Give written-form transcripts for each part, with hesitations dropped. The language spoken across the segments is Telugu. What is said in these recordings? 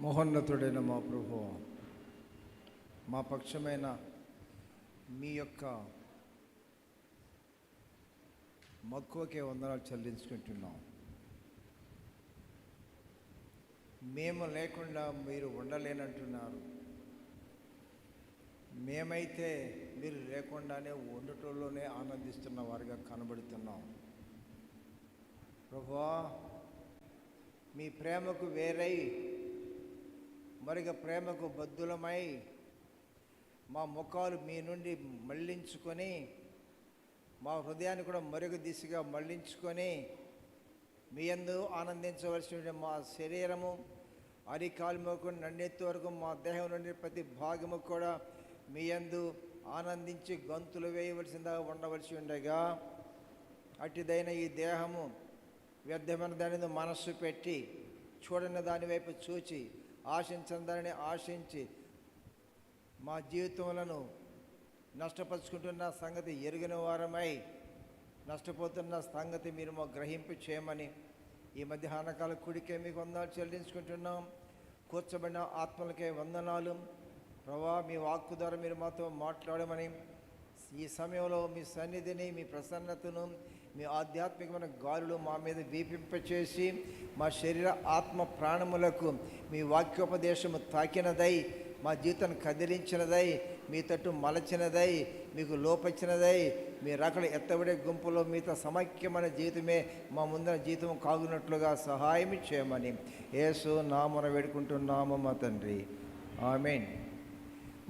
మహోన్నతుడైన మా ప్రభు, మా పక్షమైన మీ యొక్క మక్కువకే వందనాలు చెల్లించుకుంటున్నాం. మేము లేకుండా మీరు ఉండలేనంటున్నారు. మేమైతే మీరు లేకుండానే ఉండటంలోనే ఆనందిస్తున్న వారిగా కనబడుతున్నాం. ప్రభువా, మీ ప్రేమకు వేరై మరిగా ప్రేమకు బద్దులమై మా ముఖాలు మీ నుండి మళ్ళించుకొని మా హృదయాన్ని కూడా మరొక దిశగా మళ్ళించుకొని మీ యందు ఆనందించవలసిన మా శరీరము అరికాలుమకు నన్నెత్తి వరకు మా దేహం నుండి ప్రతి భాగము కూడా మీ యందు ఆనందించి గంతులు వేయవలసిందిగా ఉండవలసి ఉండగా, అటుదైన ఈ దేహము వ్యర్థమైన దాని మనస్సు పెట్టి చూడని దాని వైపు చూచి ఆశించని దానిని ఆశించి మా జీవితములను నష్టపరుచుకుంటున్న సంగతి ఎరిగిన వారమై నష్టపోతున్న సంగతి మీరు మా గ్రహింపు చేయమని ఈ మధ్యాహ్నకాల కుడికే మీకు వందనాలు చెల్లించుకుంటున్నాం. కూర్చబడిన ఆత్మలకే వందనాలు. ప్రభా, మీ వాక్కు ద్వారా మీరు మాతో మాట్లాడమని ఈ సమయంలో మీ సన్నిధిని, మీ ప్రసన్నతను, మీ ఆధ్యాత్మికమైన గాలులు మా మీద వీపింపచేసి మా శరీర ఆత్మ ప్రాణములకు మీ వాక్యోపదేశము తాకినదై, మా జీవితాన్ని కదిలించినదై, మీ తట్టు మలచినదై, మీకు లోపచ్చినదై, మీ రకల ఎత్తబడే గుంపులో మీతో సమైక్యమైన జీవితమే మా ముందర జీవితం కాగునట్లుగా సహాయం చేయమని యేసు నామమున వేడుకుంటున్నాము మా తండ్రి, ఆమేన్.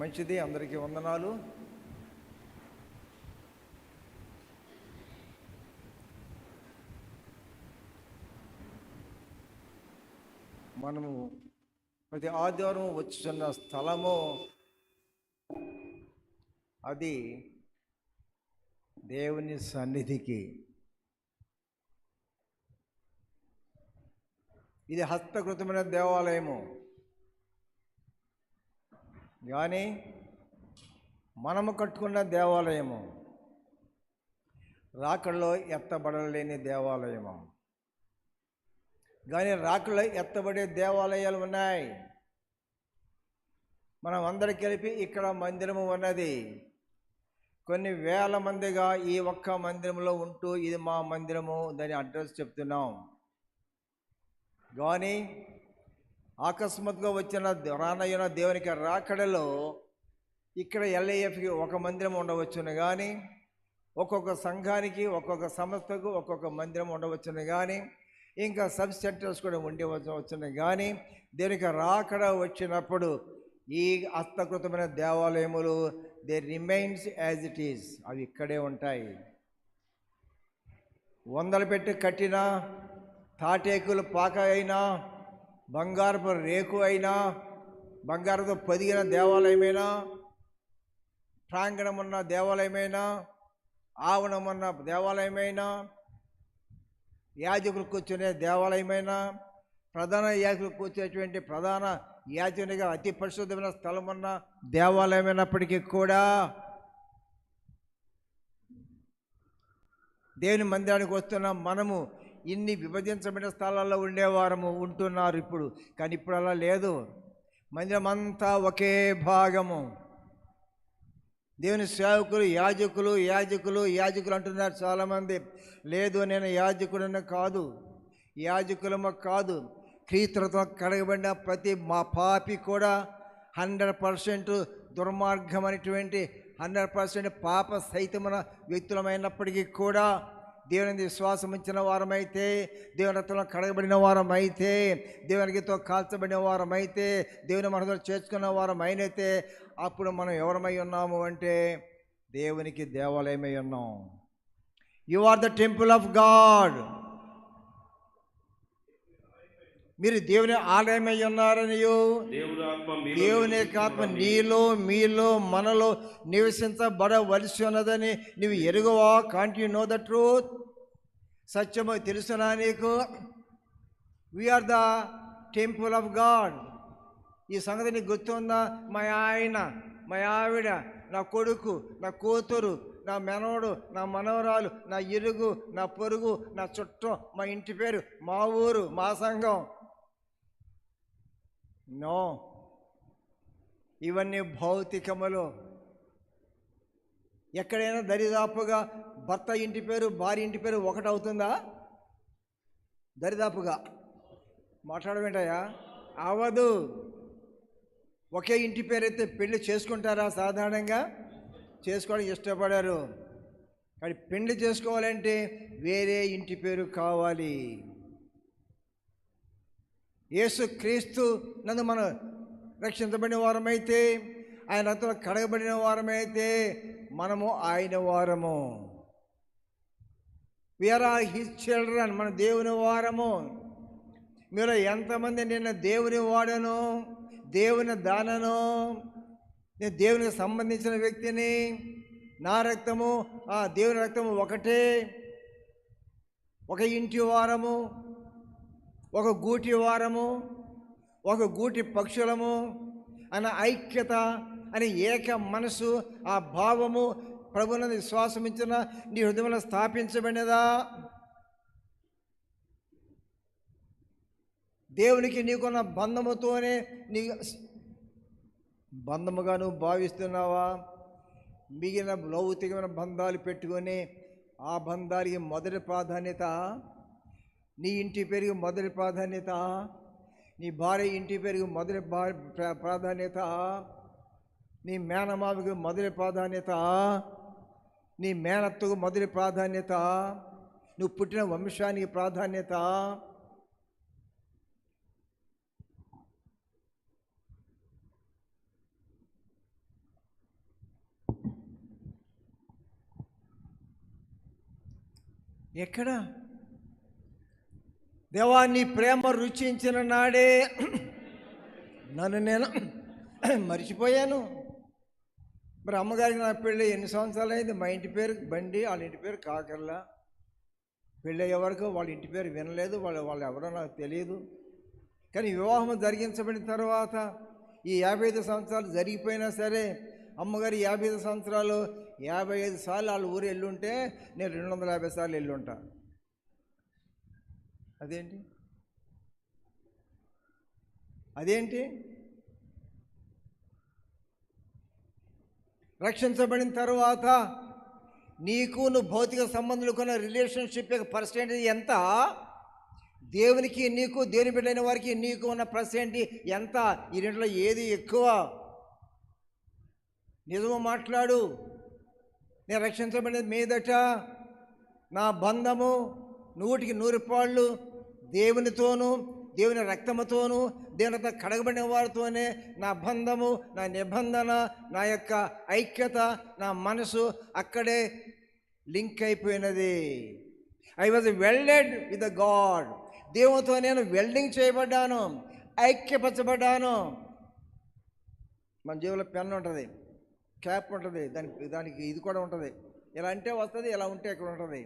మంచిది, అందరికీ వందనాలు. మనము ప్రతి ఆదివారం వచ్చున్న స్థలము అది దేవుని సన్నిధికి. ఇది హస్తకృతమైన దేవాలయము, కానీ మనము కట్టుకున్న దేవాలయము, రాకడలో ఎత్తబడలేని దేవాలయము. కానీ రాకడలో ఎత్తబడే దేవాలయాలు ఉన్నాయి. మనం అందరికి కలిపి ఇక్కడ మందిరము ఉన్నది. కొన్ని వేల మందిగా ఈ ఒక్క మందిరంలో ఉంటూ ఇది మా మందిరము దాని అడ్రస్ చెప్తున్నాం. కానీ అకస్మాత్తుగా వచ్చిన రానయ్యన దేవునికి రాకడలో ఇక్కడ ఎల్ఐఎఫ్కి ఒక మందిరం ఉండవచ్చును, కానీ ఒక్కొక్క సంఘానికి, ఒక్కొక్క సంస్థకు ఒక్కొక్క మందిరం ఉండవచ్చును, కానీ ఇంకా సబ్ సెంటర్స్ కూడా ఉండవచ్చును. కానీ దేవునికి రాకడ వచ్చినప్పుడు ఈ హస్తకృతమైన దేవాలయములు they remains as it is, అవి ఇక్కడే ఉంటాయి. వందలు పెట్టి కట్టిన తాటేకులు పాక అయినా, బంగారపు రేకు అయినా, బంగారంతో పొదిగిన దేవాలయమైనా, ప్రాంగణమున్న దేవాలయమైనా, ఆవరణమున్న దేవాలయమైనా, యాజకులు కూర్చునే దేవాలయమైనా, ప్రధాన యాజకులు కూర్చునేటువంటి ప్రధాన యాజకునిగా అతి పరిశుద్ధమైన స్థలం ఉన్న దేవాలయమైనప్పటికీ కూడా దేవుని మందిరానికి వస్తున్న మనము ఇన్ని విభజించబడిన స్థలాల్లో ఉండేవారము ఉంటున్నారు ఇప్పుడు. కానీ ఇప్పుడు అలా లేదు. మందిరం అంతా ఒకే భాగము. దేవుని సేవకులు యాజకులు యాజకులు యాజకులు అంటున్నారు చాలామంది. లేదు, నేను యాజకుడని కాదు, యాజకులము కాదు. క్రీస్తుతో కడగబడిన ప్రతి మా పాపి కూడా 100% దుర్మార్గం అనేటువంటి 100% పాప సహితమైన వ్యక్తులమైనప్పటికీ కూడా దేవుని విశ్వాసం ఉంచిన వారమైతే, దేవుని రక్తంలో కడగబడిన వారమైతే, దేవునితో కాల్చబడిన వారమైతే, దేవుని మనతో చేర్చుకున్న వారమైనైతే అప్పుడు మనం ఎవరమై ఉన్నాము అంటే దేవునికి దేవాలయమై ఉన్నాం. You are the temple of God. మీరు దేవుని ఆలయమై ఉన్నారనియు, దేవుని ఆత్మ నీలో మీలో మనలో నివసించబడవలసి ఉన్నదని నీవు ఎరుగవా? Can't you know the truth? సత్యము తెలుసునా నీకు? We're the temple of God. ఈ సంగతి నీకు గుర్తుందా? మా ఆయన, మా ఆవిడ, నా కొడుకు, నా కూతురు, నా మనవడు, నా మనవరాలు, నా ఇరుగు, నా పొరుగు, నా చుట్టం, మా ఇంటి పేరు, మా ఊరు, మా సంఘం. నో, ఇవన్నీ భౌతికములు. ఎక్కడైనా దరిదాపుగా భర్త ఇంటి పేరు భార్య ఇంటి పేరు ఒకటవుతుందా? దరిదాపుగా మాట్లాడమేంటయా? అవదు. ఒకే ఇంటి పేరు అయితే పెళ్లి చేసుకుంటారా? సాధారణంగా చేసుకోవడం ఇష్టపడారు. కానీ పెళ్లి చేసుకోవాలంటే వేరే ఇంటి పేరు కావాలి. యేసు క్రీస్తు నందు మనం రక్షించబడిన వారమైతే, ఆయన రక్తంలో కడగబడిన వారమైతే మనము ఆయన వారము. We are are his children. మన దేవుని వారము. మీరు ఎంతమంది నేను దేవుని వాడను, దేవుని దానను, నేను దేవునికి సంబంధించిన వ్యక్తిని, నా రక్తము ఆ దేవుని రక్తము ఒకటే, ఒక ఇంటి వారము, ఒక గూటి వారము, ఒక గూటి పక్షులము అన్న ఐక్యత అని ఏక మనసు, ఆ భావము ప్రభువునందు విశ్వాసమించిన నీ హృదయంలో స్థాపించబడినదా? దేవునికి నీకున్న బంధముతోనే నీ బంధముగా నువ్వు భావిస్తున్నావా? మిగిలిన లౌకికమైన బంధాలు పెట్టుకొని ఆ బంధాలకి మొదటి ప్రాధాన్యత, నీ ఇంటి పేరుకి మొదటి ప్రాధాన్యత, నీ భార్య ఇంటి పేరుకి మొదటి ప్రాధాన్యత, నీ మేనమామకి మొదటి ప్రాధాన్యత, నీ మేనత్తకు మొదటి ప్రాధాన్యత, నువ్వు పుట్టిన వంశానికి ప్రాధాన్యత. ఎక్కడ? దేవా, నీ ప్రేమ రుచించిన నాడే నన్ను నేను మర్చిపోయాను. మరి అమ్మగారికి నా పెళ్ళి ఎన్ని సంవత్సరాలు అయింది? మా ఇంటి పేరు బండి, వాళ్ళ ఇంటి పేరు కాకర్లా. పెళ్ళి అయ్యే వరకు వాళ్ళ ఇంటి పేరు వినలేదు, వాళ్ళు ఎవరో నాకు తెలియదు. కానీ వివాహం జరిగించబడిన తర్వాత ఈ 55 సంవత్సరాలు జరిగిపోయినా సరే, అమ్మగారు 55 సంవత్సరాలు 55 సార్లు వాళ్ళ ఊరు వెళ్ళుంటే నేను 250 సార్లు వెళ్ళుంటా. అదేంటి? రక్షించబడిన తర్వాత నీకు నువ్వు భౌతిక సంబంధాలు కొన్న రిలేషన్షిప్ యొక్క పర్సెంటేజ్ ఎంత? దేవునికి నీకు, దేవుని బిడ్డైన వారికి నీకు ఉన్న పర్సెంటేజ్ ఎంత? ఈ రెండులో ఏది ఎక్కువ? నిజము మాట్లాడు. నేను రక్షించబడిన మీదట నా బంధము 100కి 100 పాళ్ళు దేవునితోనూ, దేవుని రక్తముతోనూ, దేవునితో కడగబడిన వారితోనే నా బంధము, నా నిబంధన, నా యొక్క ఐక్యత, నా మనసు అక్కడే లింక్ అయిపోయినది. I was welded with the God. దేవునితో నేను వెల్డింగ్ చేయబడ్డాను, ఐక్యపరచబడ్డాను. మన జేబులో పెన్ ఉంటుంది, క్యాప్ ఉంటుంది, దానికి ఇది కూడా ఉంటుంది. ఇలా అంటే వస్తుంది, ఇలా ఉంటే ఇక్కడ ఉంటుంది.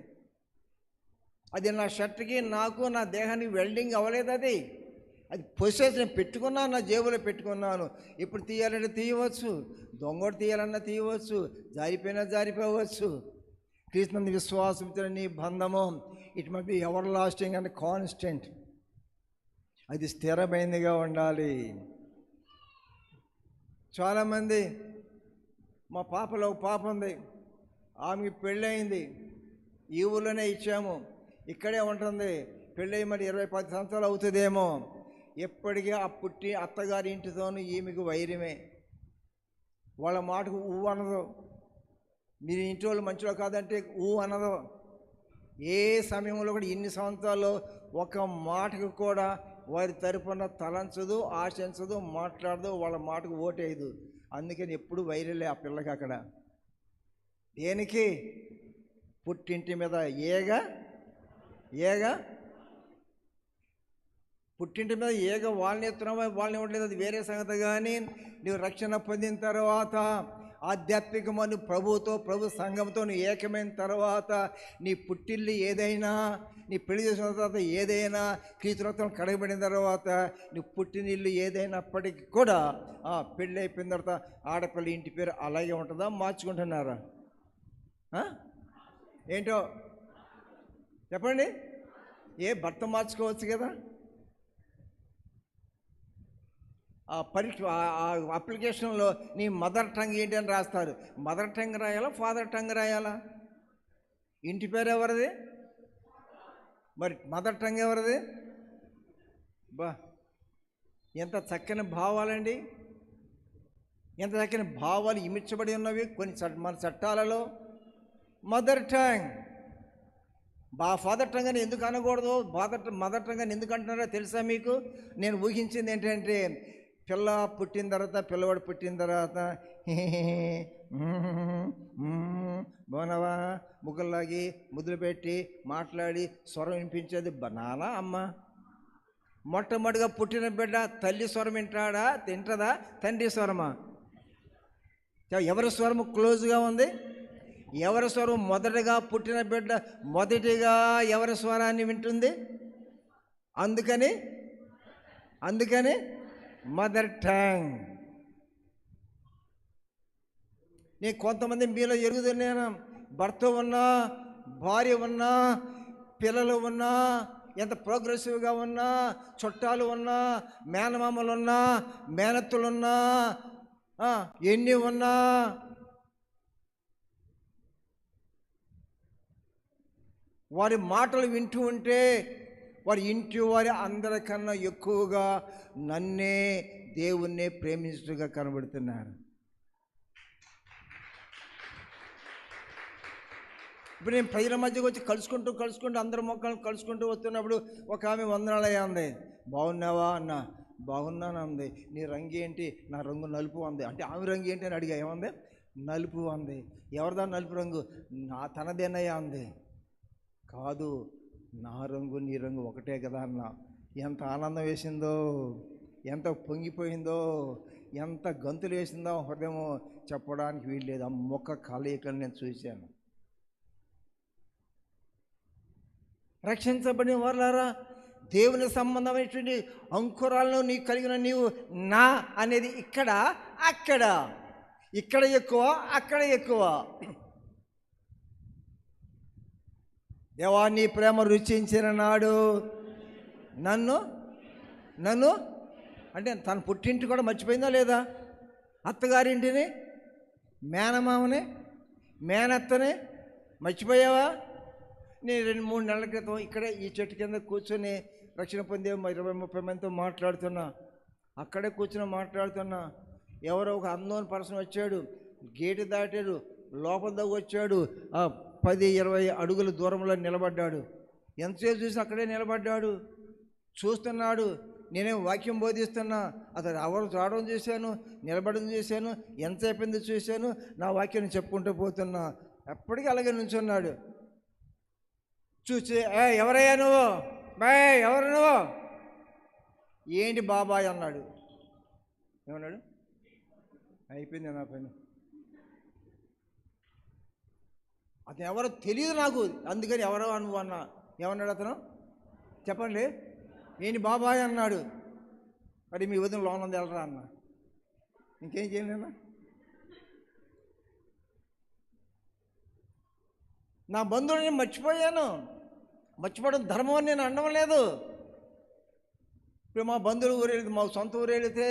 అది నా షర్ట్కి, నాకు, నా దేహానికి వెల్డింగ్ అవ్వలేదు. అది పొసెస్ నేను పెట్టుకున్నాను, నా జేబులో పెట్టుకున్నాను. ఇప్పుడు తీయాలంటే తీయవచ్చు, దొంగోడు తీయాలన్నా తీయవచ్చు, జారిపోయినా జారిపోవచ్చు. క్రీస్తునందు విశ్వాసంతో నీ బంధము it must be ever lasting and constant. అది స్థిరమైనదిగా ఉండాలి. చాలామంది, మా పాపలో ఒక పాప ఉంది, ఆమెకి పెళ్ళయింది, ఈ ఊళ్ళోనే ఇచ్చాము, ఇక్కడే ఉంటుంది. పెళ్ళి మరి 20-10 సంవత్సరాలు అవుతుందేమో. ఎప్పటికీ ఆ పుట్టి అత్తగారి ఇంటితోనూ ఈమెకు వైరమే. వాళ్ళ మాటకు ఊ అనదు. మీరు ఇంటి వాళ్ళు మంచిలో కాదంటే ఊ అనదు. ఏ సమయంలో కూడా ఇన్ని సంవత్సరాలు ఒక మాటకు కూడా వారి తరపున తలంచదు, ఆశించదు, మాట్లాడదు, వాళ్ళ మాటకు ఓటేయదు. అందుకని ఎప్పుడు వైరలే ఆ పిల్లకి అక్కడ. దేనికి? పుట్టింటి మీద ఏగ పుట్టింటి మీద ఏగ వాళ్ళని ఎత్తున్నావా, వాళ్ళని ఇవ్వట్లేదు, అది వేరే సంగతి. కానీ నువ్వు రక్షణ పొందిన తర్వాత, ఆధ్యాత్మికమైన ప్రభు సంఘంతో నువ్వు ఏకమైన తర్వాత, నీ పుట్టిల్లు ఏదైనా, నీ పెళ్లి చేసిన తర్వాత ఏదైనా, క్రీస్తురక్తం కడగబడిన తర్వాత నువ్వు పుట్టిన ఇల్లు ఏదైనప్పటికీ కూడా పెళ్ళి అయిపోయిన తర్వాత ఆడపిల్ల ఇంటి పేరు అలాగే ఉంటుందా, మార్చుకుంటున్నారా? ఏంటో చెప్పండి. భర్త మార్చుకోవచ్చు కదా. ఆ పరీక్ష అప్లికేషన్లో నీ మదర్ టంగ్ ఏంటి అని రాస్తారు. మదర్ టంగ్ రాయాలా, ఫాదర్ టంగ్ రాయాలా? ఇంటి పేరు ఎవరిది? మరి మదర్ టంగ్ ఎవరిది? బా, ఎంత చక్కని భావాలండి, ఎంత చక్కని భావాలు ఇమిడ్చబడి ఉన్నవి కొన్ని మన చట్టాలలో. మదర్ టంగ్, ఫాదర్ టంగ్ అని ఎందుకు అనకూడదు, మదర్ టంగ్ అని ఎందుకు అంటున్నారో తెలుసా మీకు? నేను ఊహించింది ఏంటంటే, పిల్లవాడు పుట్టిన తర్వాత బోనవా ముగ్గులాగి ముద్దులు పెట్టి మాట్లాడి స్వరం వినిపించేది నానా అమ్మ. మొట్టమొదటిగా పుట్టిన బిడ్డ తల్లి స్వరం తింటదా తండ్రి స్వరమా? ఎవరి స్వరము క్లోజ్గా ఉంది? ఎవరి స్వరం మొదటగా పుట్టిన బిడ్డ మొదటిగా ఎవరి స్వరాన్ని వింటుంది? అందుకని మదర్ టంగ్. నేను కొంతమంది మీలో ఎరుగుతున్నాను, భర్త ఉన్నా, భార్య ఉన్నా, పిల్లలు ఉన్నా, ఎంత ప్రోగ్రెసివ్గా ఉన్నా, చుట్టాలు ఉన్నా, మేనమామలున్నా, మేనత్తులున్నా, ఎన్ని ఉన్నా, వారి మాటలు వింటూ ఉంటే వారి ఇంటి వారి అందరికన్నా ఎక్కువగా నన్నే, దేవుణ్ణే ప్రేమించుగా కనబడుతున్నారు. ఇప్పుడు నేను ప్రజల మధ్యకి వచ్చి కలుసుకుంటూ అందరి మొక్కలను కలుసుకుంటూ వస్తున్నప్పుడు ఒక ఆమె వందనాలయ్యా అంది. బాగున్నావా అన్న. బాగున్నాను అంది. నీ రంగు ఏంటి? నా రంగు నలుపు అంది. అంటే ఆమె రంగు ఏంటి అని అడిగా. ఏమంది? నలుపు అంది. ఎవరిదా నలుపు రంగు? తనదేనయ్యా అంది. కాదు, నా రంగు నీ రంగు ఒకటే కదా అన్న. ఎంత ఆనందం వేసిందో, ఎంత పొంగిపోయిందో, ఎంత గంతులు వేసిందో హృదయమో చెప్పడానికి వీల్లేదు. ఆ ముఖ కలయికలు నేను చూశాను. రక్షించబడిన వారులారా, దేవుని సంబంధమైనటువంటి అంకురాలను నీకు కలిగిన నీవు నా అనేది ఇక్కడ ఎక్కువ, అక్కడ ఎక్కువ. దేవా, నీ ప్రేమ రుచించిన నాడు నన్ను అంటే తన పుట్టింటి కూడా మర్చిపోయిందా లేదా? అత్తగారింటిని, మేనమామని, మేనత్తని మర్చిపోయావా? నేను 2-3 నెలల క్రితం ఇక్కడే ఈ చెట్టు కింద కూర్చొని రక్షణ పొందే 20-30 మందితో మాట్లాడుతున్నా. అక్కడే కూర్చొని మాట్లాడుతున్నా. ఎవరో ఒక అన్నోన్ పర్సన్ వచ్చాడు, గేటు దాటాడు, లోపల దగ్గర వచ్చాడు, 10-20 అడుగుల దూరంలో నిలబడ్డాడు. ఎంతసేపు చూసి అక్కడే నిలబడ్డాడు, చూస్తున్నాడు. నేనేం వాక్యం బోధిస్తున్నా, అతను ఎవరు రావడం చూశాను, నిలబడడం చూశాను, ఎంతసేపు చూశాను, నా వాక్యాన్ని చెప్పుకుంటూ పోతున్నా. ఎప్పటికీ అలాగే నుంచున్నాడు. చూసి, ఎవరయ్యా నువ్వు? ఎవరు నువ్వు? ఏంటి బాబాయ్ అన్నాడు. ఏమన్నాడు? అయిపోయింది నా పని. అతను ఎవరో తెలియదు నాకు, అందుకని ఎవరో నువ్వు అన్నా. ఏమన్నాడు అతను? చెప్పండి. ఏంటి బాబాయ్ అన్నాడు. మరి మీ వదిన లోన్ ఉంది వెళ్ళరా అన్న. ఇంకేం చేయలేనా? నా బంధువుని మర్చిపోయాను. మర్చిపోవడం ధర్మం అని నేను అనడం లేదు. ఇప్పుడు మా బంధువులు ఊరు వెళితే, మా సొంత ఊరు వెళితే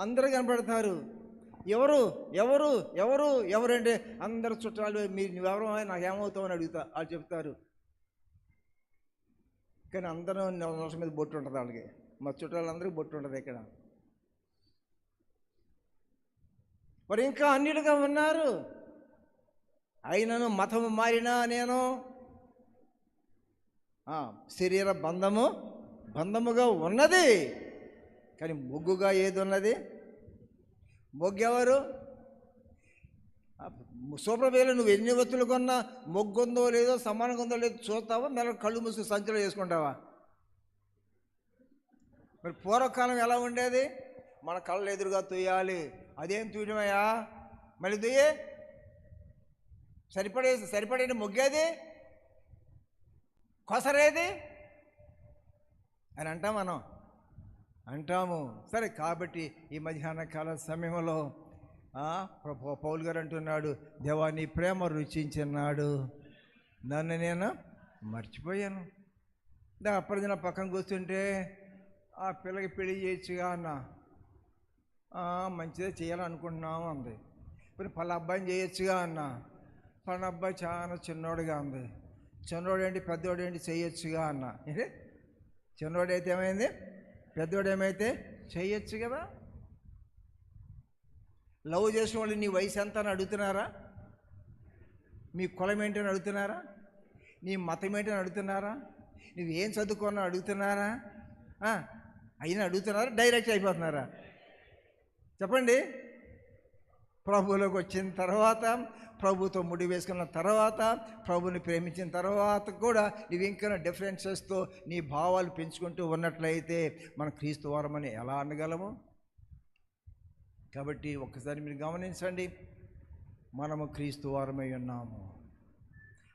అందరూ కనపడతారు. ఎవరంటే అందరు చుట్టాలు. నువ్వెవరో నాకేమవుతావు అని అడుగుతా. వాళ్ళు చెప్తారు. కానీ అందరూ నోట్ల మీద బొట్టు ఉంటుంది వాళ్ళకి. మా చుట్టాలందరికీ బొట్టు ఉంటుంది ఇక్కడ. మరి ఇంకా అన్నిటిగా ఉన్నారు. అయినను మతము మారినా నేను శరీర బంధముగా ఉన్నది. కానీ మొగ్గుగా ఏది ఉన్నది? మొగ్గెవరు? శుభ్రవేళ నువ్వు ఎన్ని వత్తులు కొన్నా మొగ్గుందో లేదో, సమానంగా ఉందో లేదో చూస్తావా? మెల్ల కళ్ళు మూసి సంచులో వేసుకుంటావా? మరి పూర్వకాలం ఎలా ఉండేది? మన కళ్ళు ఎదురుగా తూయాలి. అదేం తూయడమయ్యా? మళ్ళీ దుయ్యే సరిపడే మొగ్గేది, కొసరేది అని అంటాము. సరే, కాబట్టి ఈ మధ్యాహ్న కాల సమయంలో పౌలు గారు అంటున్నాడు, దేవా నీ ప్రేమ రుచించినాడు, నన్ను నేను మర్చిపోయాను. అప్పటిదిన పక్కన కూర్చుంటే ఆ పిల్లకి పెళ్లి చేయొచ్చుగా అన్న. మంచిదే చేయాలనుకుంటున్నాము అంది. ఇప్పుడు పలా అబ్బాయిని చేయొచ్చుగా అన్న. పలానా అబ్బాయి చాలా చిన్నోడుగా ఉంది. చిన్నోడు ఏంటి పెద్దోడు ఏంటి చేయొచ్చుగా అన్న. ఏంటి చిన్నోడు అయితే ఏమైంది, పెద్దోడు ఏమైతే చేయొచ్చు కదా. లవ్ చేసిన వాళ్ళు నీ వయసు ఎంత అని అడుగుతున్నారా? మీ కులం ఏంటని అడుగుతున్నారా? నీ మతం ఏంటని అడుగుతున్నారా? నువ్వేం చదువుకున్నా అడుగుతున్నారా? అయినా అడుగుతున్నారా? డైరెక్ట్ అయిపోతున్నారా? చెప్పండి. ప్రభువులోకి వచ్చిన తర్వాత, ప్రభుతో ముడి వేసుకున్న తర్వాత, ప్రభుని ప్రేమించిన తర్వాత కూడా నువ్వు ఇంకా డిఫరెన్సెస్తో నీ భావాలు పెంచుకుంటూ ఉన్నట్లయితే మనం క్రీస్తు వారమని ఎలా అనగలము? కాబట్టి ఒక్కసారి మీరు గమనించండి, మనము క్రీస్తు వారమై ఉన్నాము,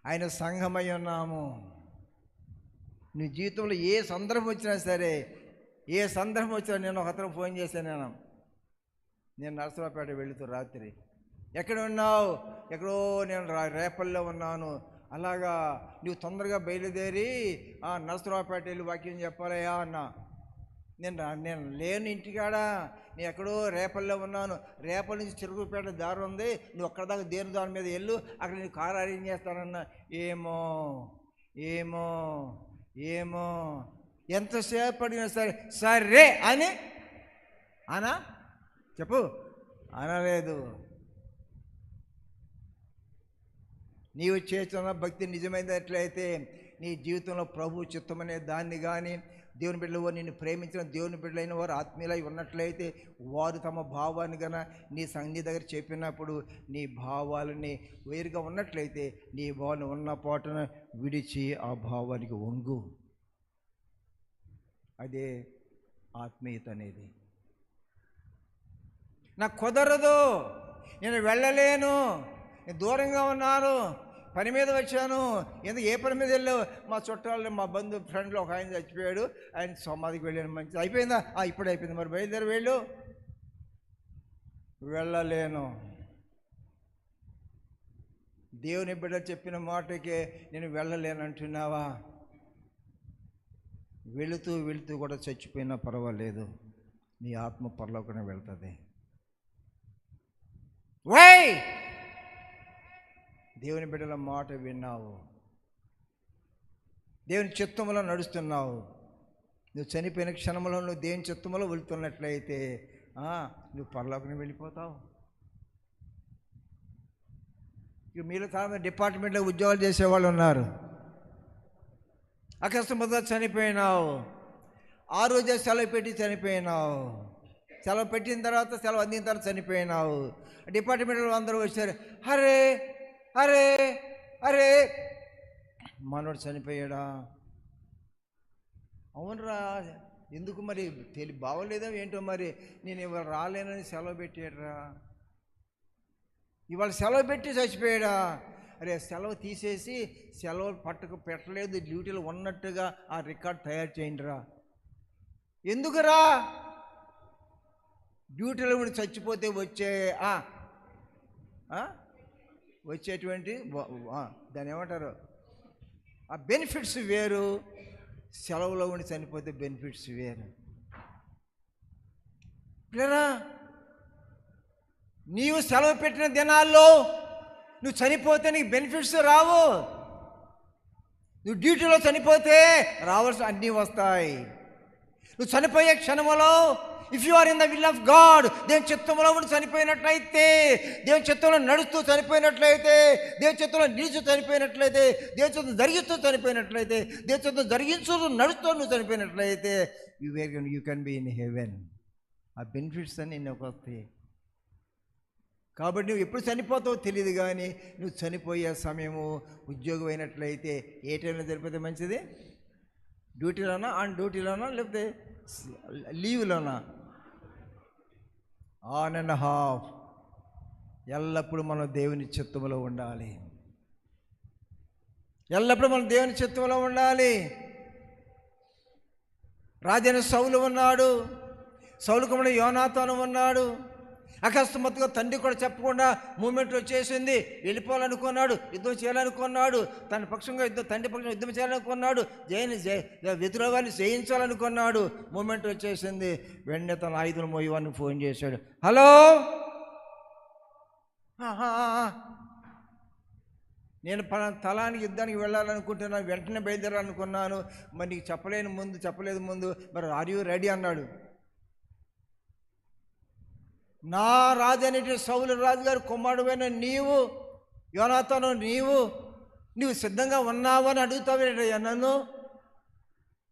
ఆయన సంఘమై ఉన్నాము. నీ జీవితంలో ఏ సందర్భం వచ్చినా సరే, ఏ సందర్భం వచ్చినా, నేను ఒక అతను ఫోన్ చేశాను. నేను నరసరావుపేట వెళుతూ రాత్రి, ఎక్కడ ఉన్నావు? ఎక్కడో నేను రేపల్లో ఉన్నాను. అలాగా నువ్వు తొందరగా బయలుదేరి నరసరావుపేట వెళ్ళి వాక్యం చెప్పాలయా అన్నా. నేను లేను ఇంటికాడ, నేను ఎక్కడో రేపల్లో ఉన్నాను. రేపల నుంచి చిరుగుపేట దారి ఉంది, నువ్వు అక్కడ దాకా దేని దాని మీద వెళ్ళు, అక్కడ నేను కారు అరేంజ్ చేస్తానన్నా. ఏమో ఏమో ఏమో ఎంతసేపు అడిగినా సరే సరే అని అనా చెప్పు అనలేదు. నీవు చేస్తున్న భక్తి నిజమైనట్లయితే నీ జీవితంలో ప్రభు చిత్తమనే దాన్ని కానీ, దేవుని బిడ్డలు నిన్ను ప్రేమించిన దేవుని బిడ్డలైన వారు ఆత్మీయులై ఉన్నట్లయితే వారు తమ భావాన్ని కన్నా నీ దగ్గర చెప్పినప్పుడు నీ భావాలని వేరుగా ఉన్నట్లయితే నీ భావాన్ని ఉన్న పాటున విడిచి ఆ భావానికి వంగు. అదే ఆత్మీయత అనేది. నాకు కుదరదు, నేను వెళ్ళలేను, నేను దూరంగా ఉన్నాను, పని మీద వచ్చాను. ఎందుకు ఏ పని మీద వెళ్ళావు? మా చుట్టాలు, మా ఫ్రెండ్లో ఒక ఆయన చచ్చిపోయాడు, ఆయన సమాధికి వెళ్ళాను. మంచిది అయిపోయిందా? ఇప్పుడు అయిపోయింది, మరి బయలుదేరి వెళ్ళు. వెళ్ళలేను. దేవుని బిడ్డ చెప్పిన మాటకే నేను వెళ్ళలేనంటున్నావా? వెళుతూ వెళుతూ కూడా చచ్చిపోయినా పర్వాలేదు, నీ ఆత్మ పరలోకనే వెళ్తుంది. దేవుని బిడ్డల మాట విన్నావు, దేవుని చిత్తములో నడుస్తున్నావు. నువ్వు చనిపోయిన క్షణంలో నువ్వు దేవుని చిత్తములో వెళుతున్నట్లయితే నువ్వు పరలోకం వెళ్ళిపోతావు. ఇక మీలో చాలా డిపార్ట్మెంట్లో ఉద్యోగాలు చేసేవాళ్ళు ఉన్నారు. అకస్మాత్తుగా చనిపోయినావు, ఆ రోజే సెలవు పెట్టి చనిపోయినావు. సెలవు పెట్టిన తర్వాత, సెలవు అందిన తర్వాత చనిపోయినావు. డిపార్ట్మెంట్లో అందరూ వచ్చారు, అరే అరే అరే మనోడు చనిపోయాడా? అవునరా, ఎందుకు మరి బాగోలేదా ఏంటో, మరి నేను ఇవాళ రాలేనని సెలవు పెట్టాడురా, ఇవాళ సెలవు పెట్టి చచ్చిపోయాడా? అరే సెలవు తీసేసి సెలవు పెట్టలేదు, డ్యూటీలో ఉన్నట్టుగా ఆ రికార్డ్ తయారు చేయండిరా. ఎందుకురా? డ్యూటీలో ఉండి చచ్చిపోతే వచ్చేటువంటి దాన్ని ఏమంటారు, ఆ బెనిఫిట్స్ వేరు, సెలవులో ఉండి చనిపోతే బెనిఫిట్స్ వేరు. పిల్లరా, నీవు సెలవు పెట్టిన దినాల్లో నువ్వు చనిపోతే నీకు బెనిఫిట్స్ రావు. నువ్వు డ్యూటీలో చనిపోతే రావాల్సిన అన్నీ వస్తాయి. నువ్వు చనిపోయే క్షణంలో if you are in the will of God, దేవుని చిత్తంలో ఉండి చనిపోయినట్లయితే, దేవుని చిత్తంలో నడుస్తూ చనిపోయినట్లయితే, దేవుని చిత్తంలో నిలుచు చనిపోయినట్లయితే, దేవుని చిత్తం జరిగిస్తూ చనిపోయినట్లయితే, దేవుని చిత్తం జరిగించు నడుస్తూ నువ్వు చనిపోయినట్లయితే you can be in heaven. ఆ బెనిఫిట్స్ అన్నీ నీకు వస్తాయి. కాబట్టి నువ్వు ఎప్పుడు చనిపోతావో తెలియదు, కానీ నువ్వు చనిపోయే సమయము ఉద్యోగం అయినట్లయితే ఏ టైంలో జరిపితే మంచిది? డ్యూటీలోనా, ఆన్ డ్యూటీలోనా, లేకపోతే లీవ్లోనా? On and half. ఎల్లప్పుడూ మనం దేవుని చిత్తములో ఉండాలి. ఎల్లప్పుడూ మనం దేవుని చిత్తంలో ఉండాలి. రాజైన సౌలు ఉన్నాడు, సౌలు కుమారుడు యోనాతాను ఉన్నాడు. అకస్మాత్తుగా తండ్రి కూడా చెప్పకుండా మూమెంట్ వచ్చేసింది. వెళ్ళిపోవాలనుకున్నాడు, యుద్ధం చేయాలనుకున్నాడు, తన పక్షంగా తండ్రి పక్షంగా యుద్ధం చేయాలనుకున్నాడు, వ్యతిరేకాన్ని జయించాలనుకున్నాడు. మూమెంట్ వచ్చేసింది. వెంటనే తన ఆయుధం మోయవాన్ని ఫోన్ చేశాడు. హలో, నేను తలానికి యుద్ధానికి వెళ్ళాలనుకుంటున్నాను, వెంటనే బయలుదేరాలనుకున్నాను, మరి నీకు చెప్పలేదు ముందు, మరి ఆర్ యూ రెడీ అన్నాడు. నా రాజు అనేటి సౌలు రాజుగారు కుమారుడైన నీవు యోనాతాను, నీవు సిద్ధంగా ఉన్నావు అని అడుగుతావేంటయ్యా?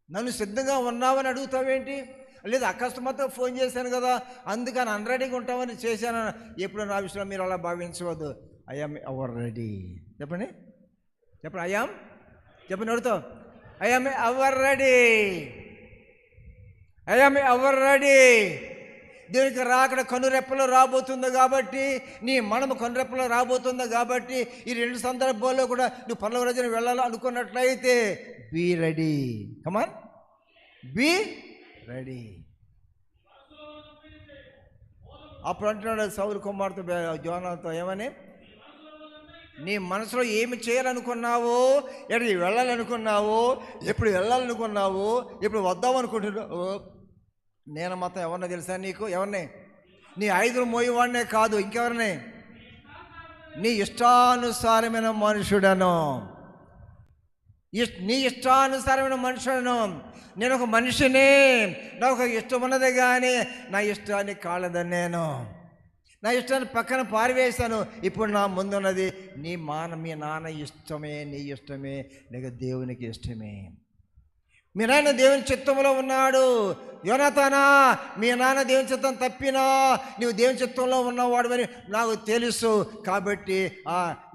నన్ను సిద్ధంగా ఉన్నావని అడుగుతావేంటి? లేదు, అకస్మాత్తుగా ఫోన్ చేశాను కదా, అందుకని అన్రెడీగా ఉంటామని చేశాను. ఎప్పుడు నా విషయంలో మీరు అలా భావించవద్దు. I'm ever ready. చెప్పండి చెప్పండి అడుగుతావు. I'm ever ready. దీనికి రాకడ కనురెప్పలో రాబోతుంది కాబట్టి, నీ మనము కనురెప్పలో రాబోతుంది కాబట్టి, ఈ రెండు సందర్భాల్లో కూడా నువ్వు పరలోక రాజ్యానికి వెళ్ళాలి అనుకున్నట్లయితే be ready. Come on, be ready. అప్పుడు అంటున్నాడు సౌలు కుమార్తె యోనాతో, ఏమని? నీ మనసులో ఏమి చేయాలనుకున్నావు, ఎక్కడికి వెళ్ళాలనుకున్నావు, ఎప్పుడు వెళ్ళాలనుకున్నావు, ఎప్పుడు వద్దామనుకుంటున్నావు? నేను మొత్తం ఎవరిని తెలుసా నీకు? ఎవరిని? నీ ఆయుధం మోయేవాడినే కాదు, ఇంకెవరిని? నీ ఇష్టానుసారమైన మనుషుడను. నీ ఇష్టానుసారమైన మనుషుడను. నేను ఒక మనిషిని, నాకు ఒక ఇష్టం ఉన్నది కానీ నా ఇష్టాన్ని కాలదని నేను నా ఇష్టాన్ని పక్కన పారివేశాను. ఇప్పుడు నా ముందున్నది మీ నాన్న ఇష్టమే, నీ ఇష్టమే, లేక దేవునికి ఇష్టమే. మీ నాన్న దేవుని చిత్తంలో ఉన్నాడు. యోనాతానా, మీ నాన్న దేవుని చిత్తం తప్పినా నీవు దేవుని చిత్తంలో ఉన్నవాడు అని నాకు తెలుసు. కాబట్టి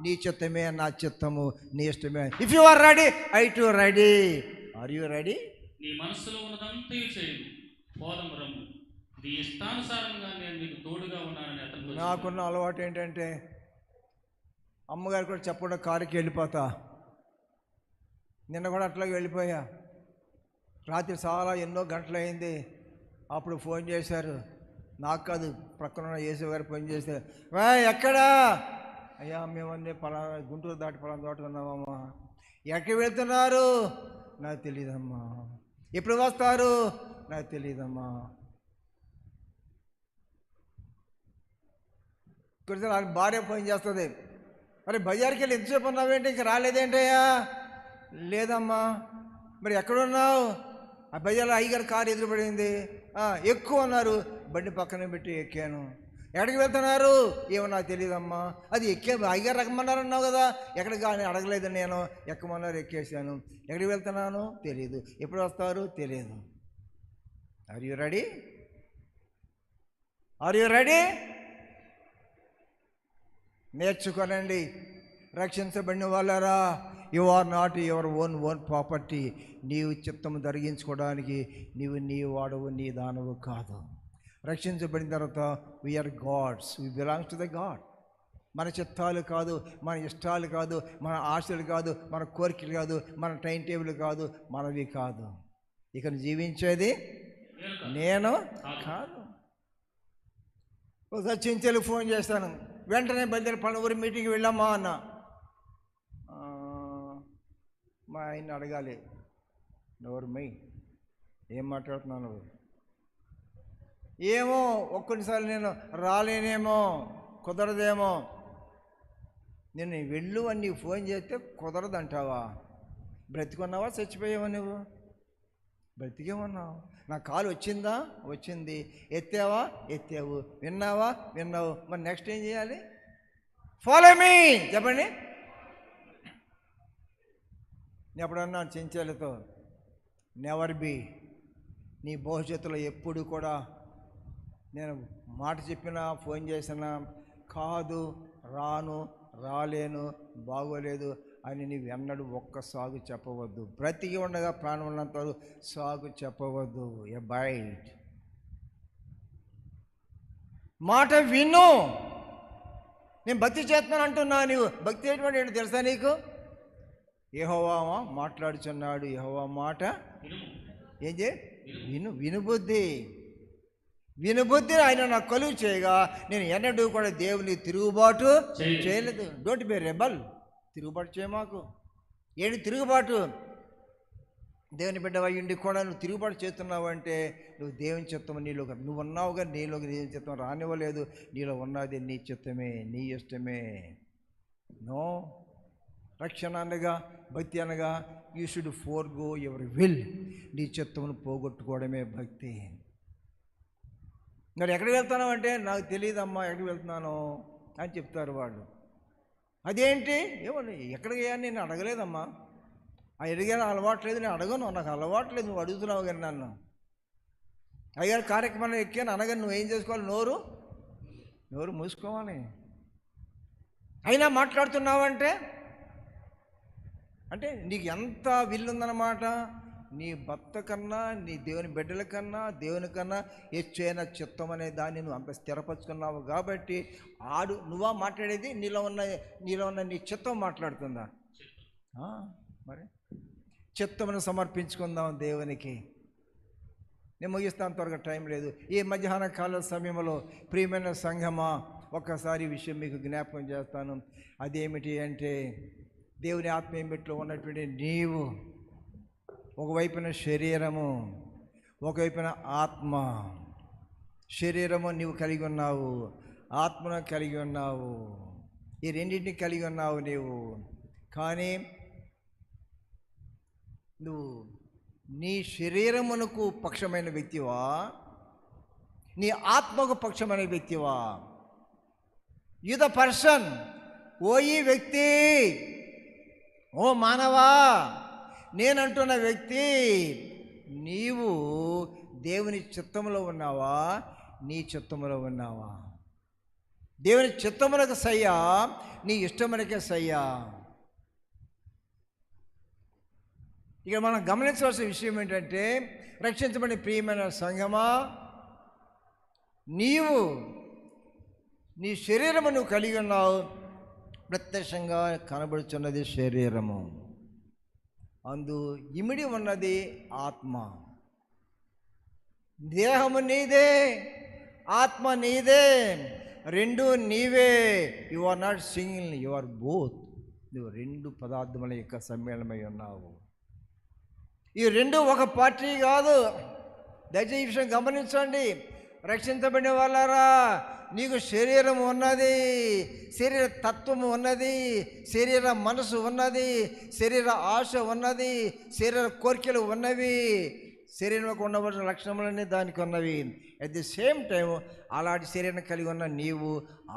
నీ చిత్తమే నా చిత్తము, నీ ఇష్టమే. If you are ready, I too ready. Are you ready? నీ మనసులో ఉన్నదంతా చేయండి, పోదం రమ్ము, నీ ఇష్టానుసారంగా నేను నీకు తోడుగా ఉన్నానని అతను. నాకున్న అలవాటు ఏంటంటే, అమ్మగారు కూడా చెప్పకుండా కారుకి వెళ్ళిపోతా. నిన్న కూడా అట్లాగే వెళ్ళిపోయా. రాత్రి చాలా ఎన్నో గంటలైంది. అప్పుడు ఫోన్ చేశారు, నాకు కాదు, ప్రక్కన యేసు గారు ఫోన్ చేశారు. ఎక్కడా? అయ్యా, మేమన్నీ పలానా గుంటూరు దాటి పలానా తోట ఉన్నామమ్మా. ఎక్కడికి వెళ్తున్నారు? నాకు తెలియదమ్మా. ఎప్పుడు వస్తారు? నాకు తెలియదమ్మా. కొన్నిసార్లు భార్య ఫోన్ చేస్తుంది, మరి బజార్కి వెళ్ళి ఎంతసేపు ఉన్నావేంటి, ఇంక రాలేదేంటయ్యా? లేదమ్మా. మరి ఎక్కడున్నావు? ఆ బజార్లో అయ్యగారు కారు ఎదురుపడింది, ఎక్కువ అన్నారు, బండి పక్కన పెట్టి ఎక్కాను. ఎక్కడికి వెళ్తున్నారు? ఏమో నాకు తెలియదమ్మా. అది అయ్యగారు ఎక్కమన్నారు అన్నావు కదా. ఎక్కడికి కానీ అడగలేదు నేను, ఎక్కమన్నారు, ఎక్కేసాను. ఎక్కడికి వెళ్తున్నాను తెలియదు, ఎప్పుడు వస్తారు తెలియదు. Are you ready? నేర్చుకోనండి. రక్షించబడిన వాళ్ళరా, you are not your own property. నీవు చిత్తము జరిగించుకోవడానికి నీవు నీ వాడవు, నీ దానవు కాదు. రక్షించబడిన తర్వాత we are God's, we belongs to the God. మన చిత్తాలు కాదు, మన ఇష్టాలు కాదు, మన ఆశలు కాదు, మన కోరికలు కాదు, మన టైం టేబుల్ కాదు, మనవి కాదు. ఇక జీవించేది నేను కాదు. ఒకసారి చింతలకు ఫోన్ చేస్తాను, వెంటనే బయలుదేరి పలువురు మీటింగ్కి వెళ్ళామా అన్న. మా ఆయన్ని అడగాలి, నోరు మై, ఏం మాట్లాడుతున్నాను? ఏమో, ఒక్కొక్కసారి నేను రాలేనేమో, కుదరదేమో. నేను వెళ్ళు అని నీకు ఫోన్ చేస్తే కుదరదంటావా? బ్రతికున్నావా, చచ్చిపోయావా? నువ్వు బ్రతికే ఉన్నావు. నా కాలు వచ్చిందా? వచ్చింది. ఎత్తావా? ఎత్తావు. విన్నావా? విన్నావు. మరి నెక్స్ట్ ఏం చేయాలి? Follow me. చెప్పండి. నేను ఎప్పుడన్నా చెంచాలతో, నెవర్ బీ, నీ భవిష్యత్తులో ఎప్పుడు కూడా నేను మాట చెప్పినా, ఫోన్ చేసినా, కాదు, రాను, రాలేను, బాగోలేదు అని నీవు ఎన్నడూ ఒక్క సాగు చెప్పవద్దు. బ్రతికి ఉండగా ప్రాణం ఉన్నంత సాగు చెప్పవద్దు. ఎ బైట్, మాట విను. నేను భక్తి చేస్తున్నాను అంటున్నా, నీవు భక్తి ఎటువంటి ఏంటి తెలుసా నీకు? యెహోవా మాట్లాడుచున్నాడు, యెహోవా మాట ఏం చే విను. వినుబుద్ధి. వినుబుద్ధిని ఆయన నాకు కలుగు చేయగా నేను ఎన్నడూ కూడా దేవుని తిరుగుబాటు చేయలేదు. చేయలేదు. Don't be rebel. తిరుగుబాటు చేయమాకు. ఏంటి తిరుగుబాటు? దేవుని బిడ్డ అయ్యుండి కూడా నువ్వు తిరుగుబాటు చేస్తున్నావు అంటే నువ్వు దేవుని చిత్తం నీలో నువ్వు ఉన్నావుగా, నీలోకి దేవుని చిత్తం రానివ్వలేదు. నీలో ఉన్నది నీ చిత్తమే, నీ ఇష్టమే. నో. రక్షణ అనగా, భక్తి అనగా you should forgo your will. నీ చిత్తమును పోగొట్టుకోవడమే భక్తి. మరి ఎక్కడికి వెళ్తాను అంటే నాకు తెలియదమ్మా ఎక్కడికి వెళ్తున్నాను అని చెప్తారు వాళ్ళు. అదేంటి ఏమన్నా ఎక్కడికి నేను అడగలేదమ్మా, అడిగాను అలవాట్లేదు, నేను అడగను, నాకు అలవాట్లేదు, నువ్వు అడుగుతున్నావు కానీ నన్ను. అయ్యారు కార్యక్రమాన్ని ఎక్కాను అనగానే నువ్వేం చేసుకోవాలి? నోరు మూసుకోవాలి. అయినా మాట్లాడుతున్నావంటే అంటే నీకు ఎంత విల్లుందన్నమాట. నీ భర్త కన్నా, నీ దేవుని బిడ్డల కన్నా, దేవుని కన్నా హెచ్చైన చిత్తం అనే దాన్ని నువ్వు అంత స్థిరపరుచుకున్నావు కాబట్టి నువ్వా మాట్లాడేది? నీలో ఉన్న నీ చిత్తం మాట్లాడుతుందా? మరి చిత్తమును సమర్పించుకుందాం దేవునికి. నేను ముగిస్తాను, త్వరగా టైం లేదు. ఈ మధ్యాహ్న కాల సమయంలో ప్రియమైన సంఘమా, ఒక్కసారి విషయం మీకు జ్ఞాపకం చేస్తాను. అదేమిటి అంటే దేవుని ఆత్మీయ మెట్లో ఉన్నటువంటి నీవు ఒకవైపున శరీరము, ఒకవైపున ఆత్మ. శరీరము నీవు కలిగి ఉన్నావు, ఆత్మను కలిగి ఉన్నావు. ఈ రెండింటిని కలిగి ఉన్నావు నీవు. కానీ నువ్వు నీ శరీరమునకు పక్షమైన వ్యక్తివా, నీ ఆత్మకు పక్షమైన వ్యక్తివా? You the person. ఓ ఈ వ్యక్తి, ఓ మానవా, నేనంటున్న వ్యక్తి, నీవు దేవుని చిత్తములో ఉన్నావా, నీ చిత్తములో ఉన్నావా? దేవుని చిత్తములకు సయ్యా, నీ ఇష్టములకే సయ్యా? ఇక మనం గమనించవలసిన విషయం ఏంటంటే, రక్షించబడిన ప్రియమైన సంఘమా, నీవు నీ శరీరము నువ్వు కలిగి ఉన్నావు. ప్రత్యక్షంగా కనబడుచున్నది శరీరము, అందు ఇమిడి ఉన్నది ఆత్మ. దేహము నీదే, ఆత్మ నీదే, రెండు నీవే. You are not single, you are both. నువ్వు రెండు పదార్థముల యొక్క సమ్మేళనమై ఉన్నావు. ఈ రెండు ఒక పార్టీ కాదు. దయచేసి ఈ విషయం గమనించండి. రక్షించబడిన వాళ్ళారా, నీకు శరీరం ఉన్నది, శరీర తత్వము ఉన్నది, శరీర మనసు ఉన్నది, శరీర ఆశ ఉన్నది, శరీర కోరికలు ఉన్నవి, శరీరంలో ఉండవలసిన లక్షణములన్నీ దానికి ఉన్నవి. అట్ ది సేమ్ టైం అలాంటి శరీరం కలిగి ఉన్న నీవు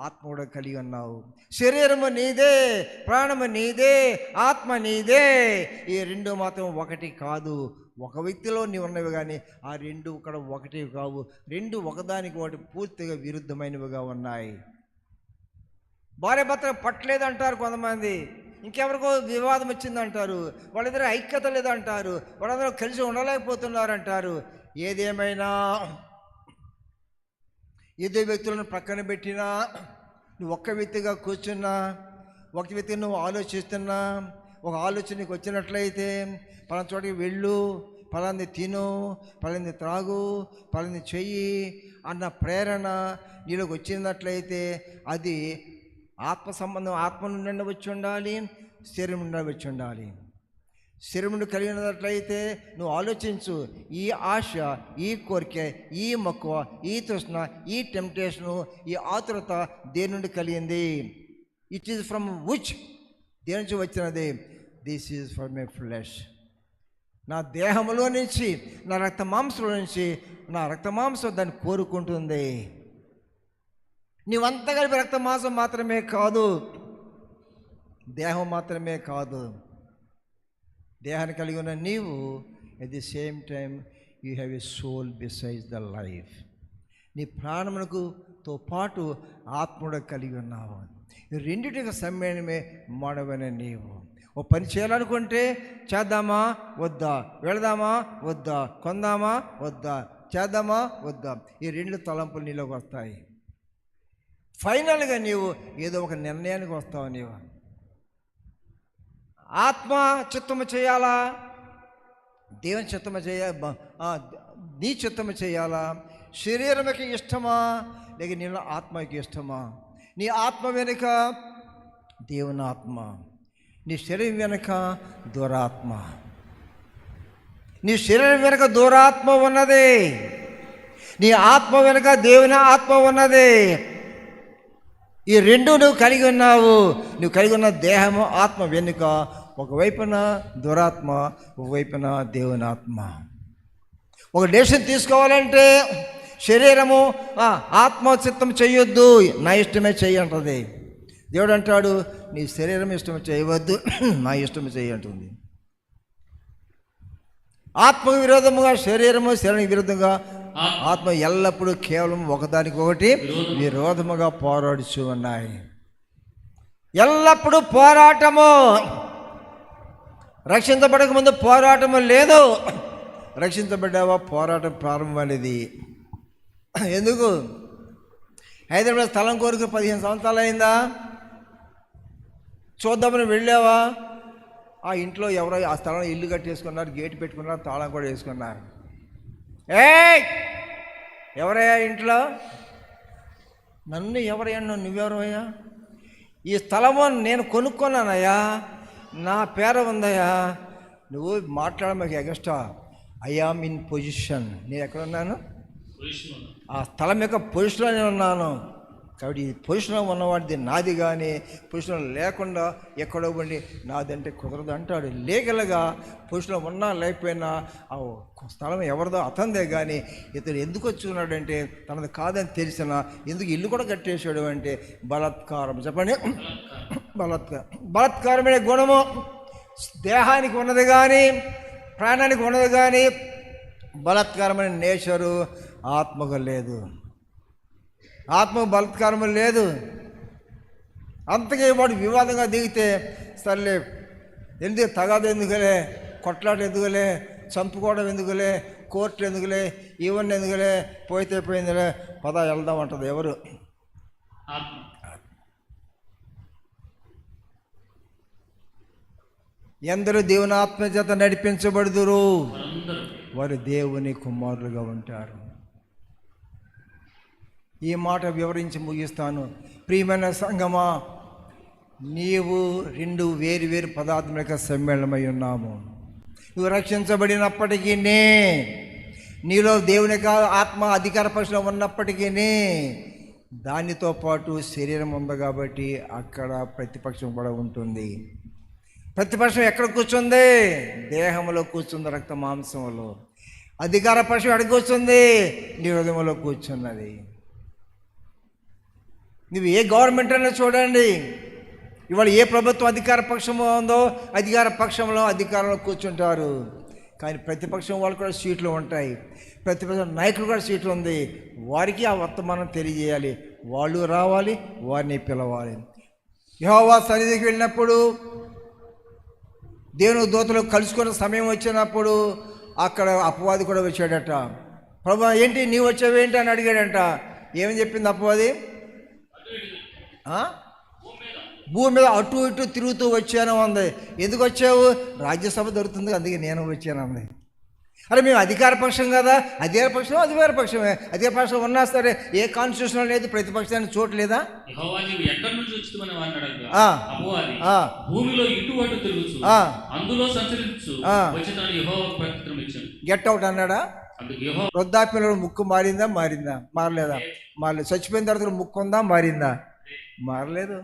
ఆత్మ కూడా కలిగి ఉన్నావు. శరీరము నీదే, ప్రాణము నీదే, ఆత్మ నీదే. ఈ రెండు మాత్రం ఒకటి కాదు. ఒక వ్యక్తిలో నీవు ఉన్నవి, కానీ ఆ రెండు ఇక్కడ ఒకటి కావు. రెండు ఒకదానికి ఒకటి పూర్తిగా విరుద్ధమైనవిగా ఉన్నాయి. భార్య భర్త పట్టలేదంటారు కొంతమంది, ఇంకెవరికో వివాదం వచ్చిందంటారు, వాళ్ళిద్దరూ ఐక్యత లేదంటారు, వాళ్ళందరూ కలిసి ఉండలేకపోతున్నారంటారు. ఏదేమైనా ఇద్దరు వ్యక్తులను ప్రక్కన పెట్టినా, నువ్వు ఒక్క వ్యక్తిగా కూర్చున్నా, ఒక వ్యక్తి నువ్వు ఆలోచిస్తున్నా, ఒక ఆలోచన నీకు వచ్చినట్లయితే పలానా చోటికి వెళ్ళు, పలాంది తిను, పలాంది త్రాగు, పలాంది చెయ్యి అన్న ప్రేరణ నీలోకి వచ్చినట్లయితే అది ఆత్మ సంబంధం. ఆత్మ నుండి వచ్చి ఉండాలి, శరీరం నుండి వచ్చి ఉండాలి. శరీరం నుండి కలిగినట్లయితే నువ్వు ఆలోచించు, ఈ ఆశ, ఈ కోరిక, ఈ మక్కువ, ఈ తృష్ణ, ఈ టెంప్టేషను, ఈ ఆతురత దేని నుండి కలిగింది? It is from which? దేని నుంచి వచ్చినది? This is from my flesh. నా దేహంలో నుంచి, నా రక్త మాంసంలో నుంచి, నా రక్త మాంసం దాన్ని కోరుకుంటుంది. నీవంతా కలిపి రక్త మాంసం మాత్రమే కాదు, దేహం మాత్రమే కాదు. దేహాన్ని కలిగి ఉన్న నీవు at the same time you have a soul besides the life. నీ ప్రాణమునకుతో పాటు ఆత్మను కలిగి ఉన్నావు. ఈ రెండింటికి సమ్మేళనమే మానవైన నీవు. ఓ పని చేయాలనుకుంటే చేద్దామా వద్దా, వెళదామా వద్దా, కొందామా వద్దా, చేద్దామా వద్దా, ఈ రెండు తలంపులు నీలోకి వస్తాయి. ఫైనల్గా నీవు ఏదో ఒక నిర్ణయానికి వస్తావు. నీవు ఆత్మ చిత్తము చేయాలా, దేవుని చిత్తము నీ చిత్తము చేయాలా, శరీరముకి ఇష్టమా లేక నీలో ఆత్మకి ఇష్టమా? నీ ఆత్మ వెనుక దేవుని ఆత్మ, నీ శరీరం వెనుక దురాత్మ. నీ శరీరం వెనుక దురాత్మ ఉన్నది, నీ ఆత్మ వెనుక దేవుని ఆత్మ ఉన్నది. ఈ రెండు నువ్వు కలిగి ఉన్నావు. నువ్వు కలిగి ఉన్న దేహము ఆత్మ వెనుక ఒకవైపున దురాత్మ, ఒకవైపున దేవుని ఆత్మ. ఒక డెసిషన్ తీసుకోవాలంటే శరీరము ఆత్మ చిత్తం చేయొద్దు, నా ఇష్టమే చెయ్యంటుంది. దేవుడు అంటాడు, నీ శరీరం ఇష్టం చేయవద్దు, నా ఇష్టం చెయ్యంటుంది. ఆత్మకు విరోధముగా శరీరము, శరీరానికి విరుద్ధంగా ఆత్మ ఎల్లప్పుడూ కేవలం ఒకదానికొకటి విరోధముగా పోరాడుచు ఉన్నాయి. ఎల్లప్పుడూ పోరాటము. రక్షించబడక ముందు పోరాటము లేదు, రక్షించబడ్డావా పోరాటం ప్రారంభమైనది. ఎందుకు? హైదరాబాద్ స్థలం కోరిక 15 సంవత్సరాలు అయిందా? చూద్దామని వెళ్ళావా? ఆ ఇంట్లో ఎవరో ఆ స్థలంలో ఇల్లు కట్టేసుకున్నారు, గేటు పెట్టుకున్నారు, తాళం కూడా వేసుకున్నారు. ఎవరయ్యా ఇంట్లో? నన్ను ఎవరయ్యా? నువ్వెవరయ్యా? ఈ స్థలము నేను కొనుక్కున్నానయ్యా, నా పేరు ఉందయ్యా, నువ్వు మాట్లాడమాకు extra. I am in position. నేను ఎక్కడున్నాను? ఆ స్థలం యొక్క పొజిషన్లో నేను ఉన్నాను. కాబట్టి ఈ పొజిషన్లో ఉన్నవాడిది నాది, కానీ పొజిషన్లో లేకుండా ఎక్కడో ఉండి నాదంటే కుదరదు అంటాడు. లీగల్గా పొజిషన్లో ఉన్నా లేకపోయినా ఆ స్థలం ఎవరిదో అతందే, కానీ ఇతడు ఎందుకు వచ్చి ఉన్నాడంటే తనది కాదని తెలిసిన ఎందుకు ఇల్లు కూడా కట్టేసాడు అంటే బలాత్కారం. చెప్పండి, బలాత్కారమైన గుణము దేహానికి ఉన్నది కానీ ప్రాణానికి ఉన్నది, కానీ బలాత్కారమైన నేచరు ఆత్మకు లేదు. ఆత్మకు బలాత్కారము లేదు. అంతకే వాడు వివాదంగా దిగితే సర్లే, ఎందుకు తగాదు ఎందుకులే, కొట్లాట ఎందుకులే, చంపుకోవడం ఎందుకులే, కోర్టులు ఎందుకులే, ఇవన్నీ ఎందుకులే, పోయితే పోయిందిలే, పద వెళ్దాం అంటది. ఎవరు? ఎందరూ దేవుని ఆత్మ చేత నడిపించబడుదురు, వారు దేవుని కుమారులుగా ఉంటారు. ఈ మాట వివరించి ముగిస్తాను. ప్రియమైన సంగమా, నీవు 2 వేరు పదార్థముల యొక్క సమ్మేళనమై ఉన్నాము. నువ్వు రక్షించబడినప్పటికీ, నీలో దేవుని యొక్క ఆత్మ అధికార పక్షంలో ఉన్నప్పటికీ దానితో పాటు శరీరం ఉంది కాబట్టి అక్కడ ప్రతిపక్షం కూడా ఉంటుంది. ప్రతిపక్షం ఎక్కడ కూర్చుంది? దేహంలో కూర్చుంది, రక్త మాంసంలో. అధికార పక్షం ఎక్కడ కూర్చుంది? నీ హృదయంలో కూర్చున్నది. నువ్వు ఏ గవర్నమెంట్ అయినా చూడండి, ఇవాళ ఏ ప్రభుత్వం అధికార పక్షము ఉందో అధికార పక్షంలో అధికారంలో కూర్చుంటారు. కానీ ప్రతిపక్షం వాళ్ళు కూడా సీట్లు ఉంటాయి, ప్రతిపక్ష నాయకులు కూడా సీట్లు ఉంది. వారికి ఆ వర్తమానం తెలియజేయాలి, వాళ్ళు రావాలి, వారిని పిలవాలి. యెహోవా సన్నిధికి వెళ్ళినప్పుడు, దేవుని దూతలు కలుసుకున్న సమయం వచ్చినప్పుడు అక్కడ అపవాది కూడా వచ్చాడట. ప్రభు ఏంటి నీవు వచ్చావేంటి అని అడిగాడంట. ఏమని చెప్పింది అపవాది? భూమి మీద అటు ఇటు తిరుగుతూ వచ్చాను అంది. ఎందుకు వచ్చావు? రాజ్యసభ దొరుకుతుంది అందుకే నేను వచ్చాను అంది. అరే మేము అధికార పక్షం కదా, అధికార పక్షమే. అధికార పక్షం ఉన్నా సరే ఏ కాన్స్టిట్యూషన్ లేదు, ప్రతిపక్షానికి చోటు లేదా? గెట్ అవుట్ అన్నాడా? వృద్ధాప్యంలో ముక్కు మారిందా? మారలేదా? మారలేదు. చచ్చిపోయిన తర్వాత ముక్కు ఉందా? మారిందా? మారలేదు.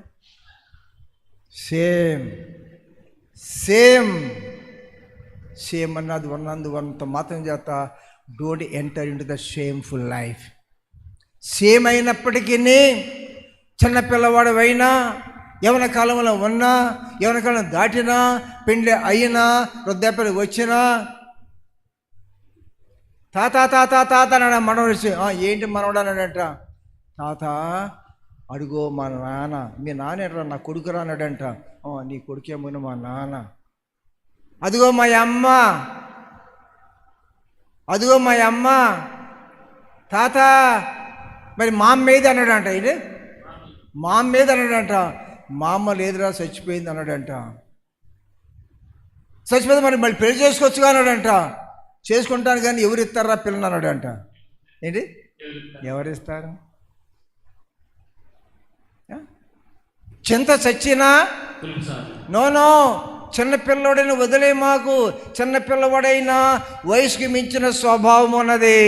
సేమ్ అన్నది ఉన్నందువన్నంత మాత్రం చేత don't enter in to the shameful life. Same అయినప్పటికీ, చిన్నపిల్లవాడు అయినా, యవన కాలంలో ఉన్నా, యవన కాలం దాటినా, పెండ్లి అయినా, వృద్ధాప్యం వచ్చినా, తాత అన్నాడు మనవడు. ఏంటి మనవడు అన్నాడంట. తాత అడుగో మా నాన్న. మీ నాన్న ఎట్రా? నా కొడుకు రాన్నాడంట. నీ కొడుకేమో మా నాన్న. అదిగో మా అమ్మ. తాత మరి మా అమ్మ ఏది అన్నాడంట. ఇది మా అమ్మ ఏది అన్నాడంట. మా అమ్మ లేదురా, చచ్చిపోయింది అన్నాడంట. చచ్చిపోతే మరి పెళ్లి చేసుకోవచ్చుగా అన్నాడంట. చేసుకుంటాను కానీ ఎవరు ఇస్తారా పిల్లని అన్నాడంట. ఏంటి ఎవరిస్తారు? చింత చచ్చినా నో చిన్నపిల్లవాడైనా వదిలే మాకు. చిన్నపిల్లవాడైనా వయసుకి మించిన స్వభావం ఉన్నది.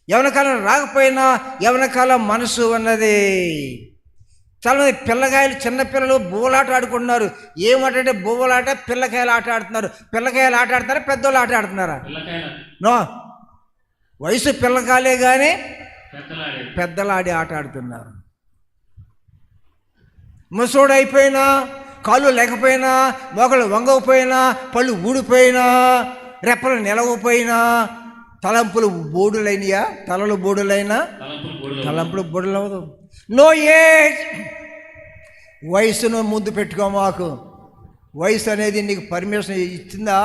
యవనకాలం రాకపోయినా యవనకాలం మనసు ఉన్నది. చాలామంది పిల్లకాయలు చిన్నపిల్లలు బువ్వలాట ఆడుకుంటున్నారు. ఏమంటే బువ్వలాట, పిల్లకాయలు ఆట ఆడుతున్నారు. పిల్లకాయలు ఆట ఆడుతున్నారా, పెద్దోళ్ళు ఆట ఆడుతున్నారా? నో, వయసు పిల్లకాయలే కానీ పెద్దలాడి ఆట ఆడుతున్నారు. ముసోడు అయిపోయినా, కాళ్ళు లేకపోయినా, మొగలు వంగకపోయినా, పళ్ళు ఊడిపోయినా, రెప్పలు నిలవపోయినా, తలంపులు బోడులైనయా? తలలు బోడులైనా తలంపులు బోడులవదు. No age. వయసును ముందు పెట్టుకో మాకు. వయసు అనేది నీకు పర్మిషన్ ఇచ్చిందా?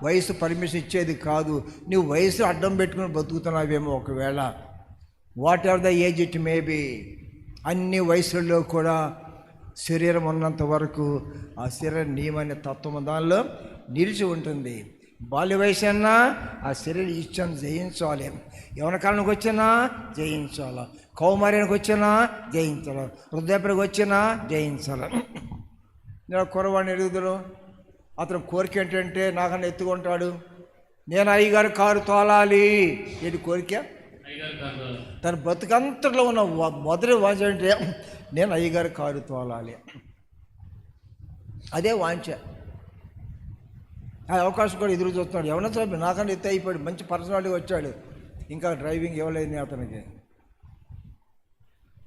వయసు పర్మిషన్ ఇచ్చేది కాదు. నువ్వు వయసు అడ్డం పెట్టుకుని బతుకుతున్నావేమో ఒకవేళ. What ever the age it may be. అన్ని వయసుల్లో కూడా శరీరం ఉన్నంత వరకు ఆ శరీర నియమనే తత్వం దానిలో నిలిచి ఉంటుంది. బాల్య వయసు అన్నా ఆ శరీర ఇచ్ఛను జయించాలి. యవన కాలానికి వచ్చినా జయించాలి, కౌమార్యానికి వచ్చినా జయించాలి, వృద్ధాప్యానికి వచ్చినా జయించాలి. నేను కురవాడిని ఎరుగుదరు. అతను కోరిక ఏంటంటే నాకన్నా ఎత్తుకుంటాడు, నేను అయ్యగారు కారు తోలాలి. ఏంటి కోరిక? తన బతుకంతట్లో ఉన్న మొదటి వాంఛ అంటే నేను అయ్యగారు కారు తోలాలి. అదే వాంఛ. ఆ అవకాశం కూడా ఎదురు చూస్తున్నాడు. ఎవరైనా సరే నాకన్నా ఎత్తు అయిపోయాడు, మంచి పర్సనాలిటీ వచ్చాడు, ఇంకా డ్రైవింగ్ ఇవ్వలేదు అతనికి.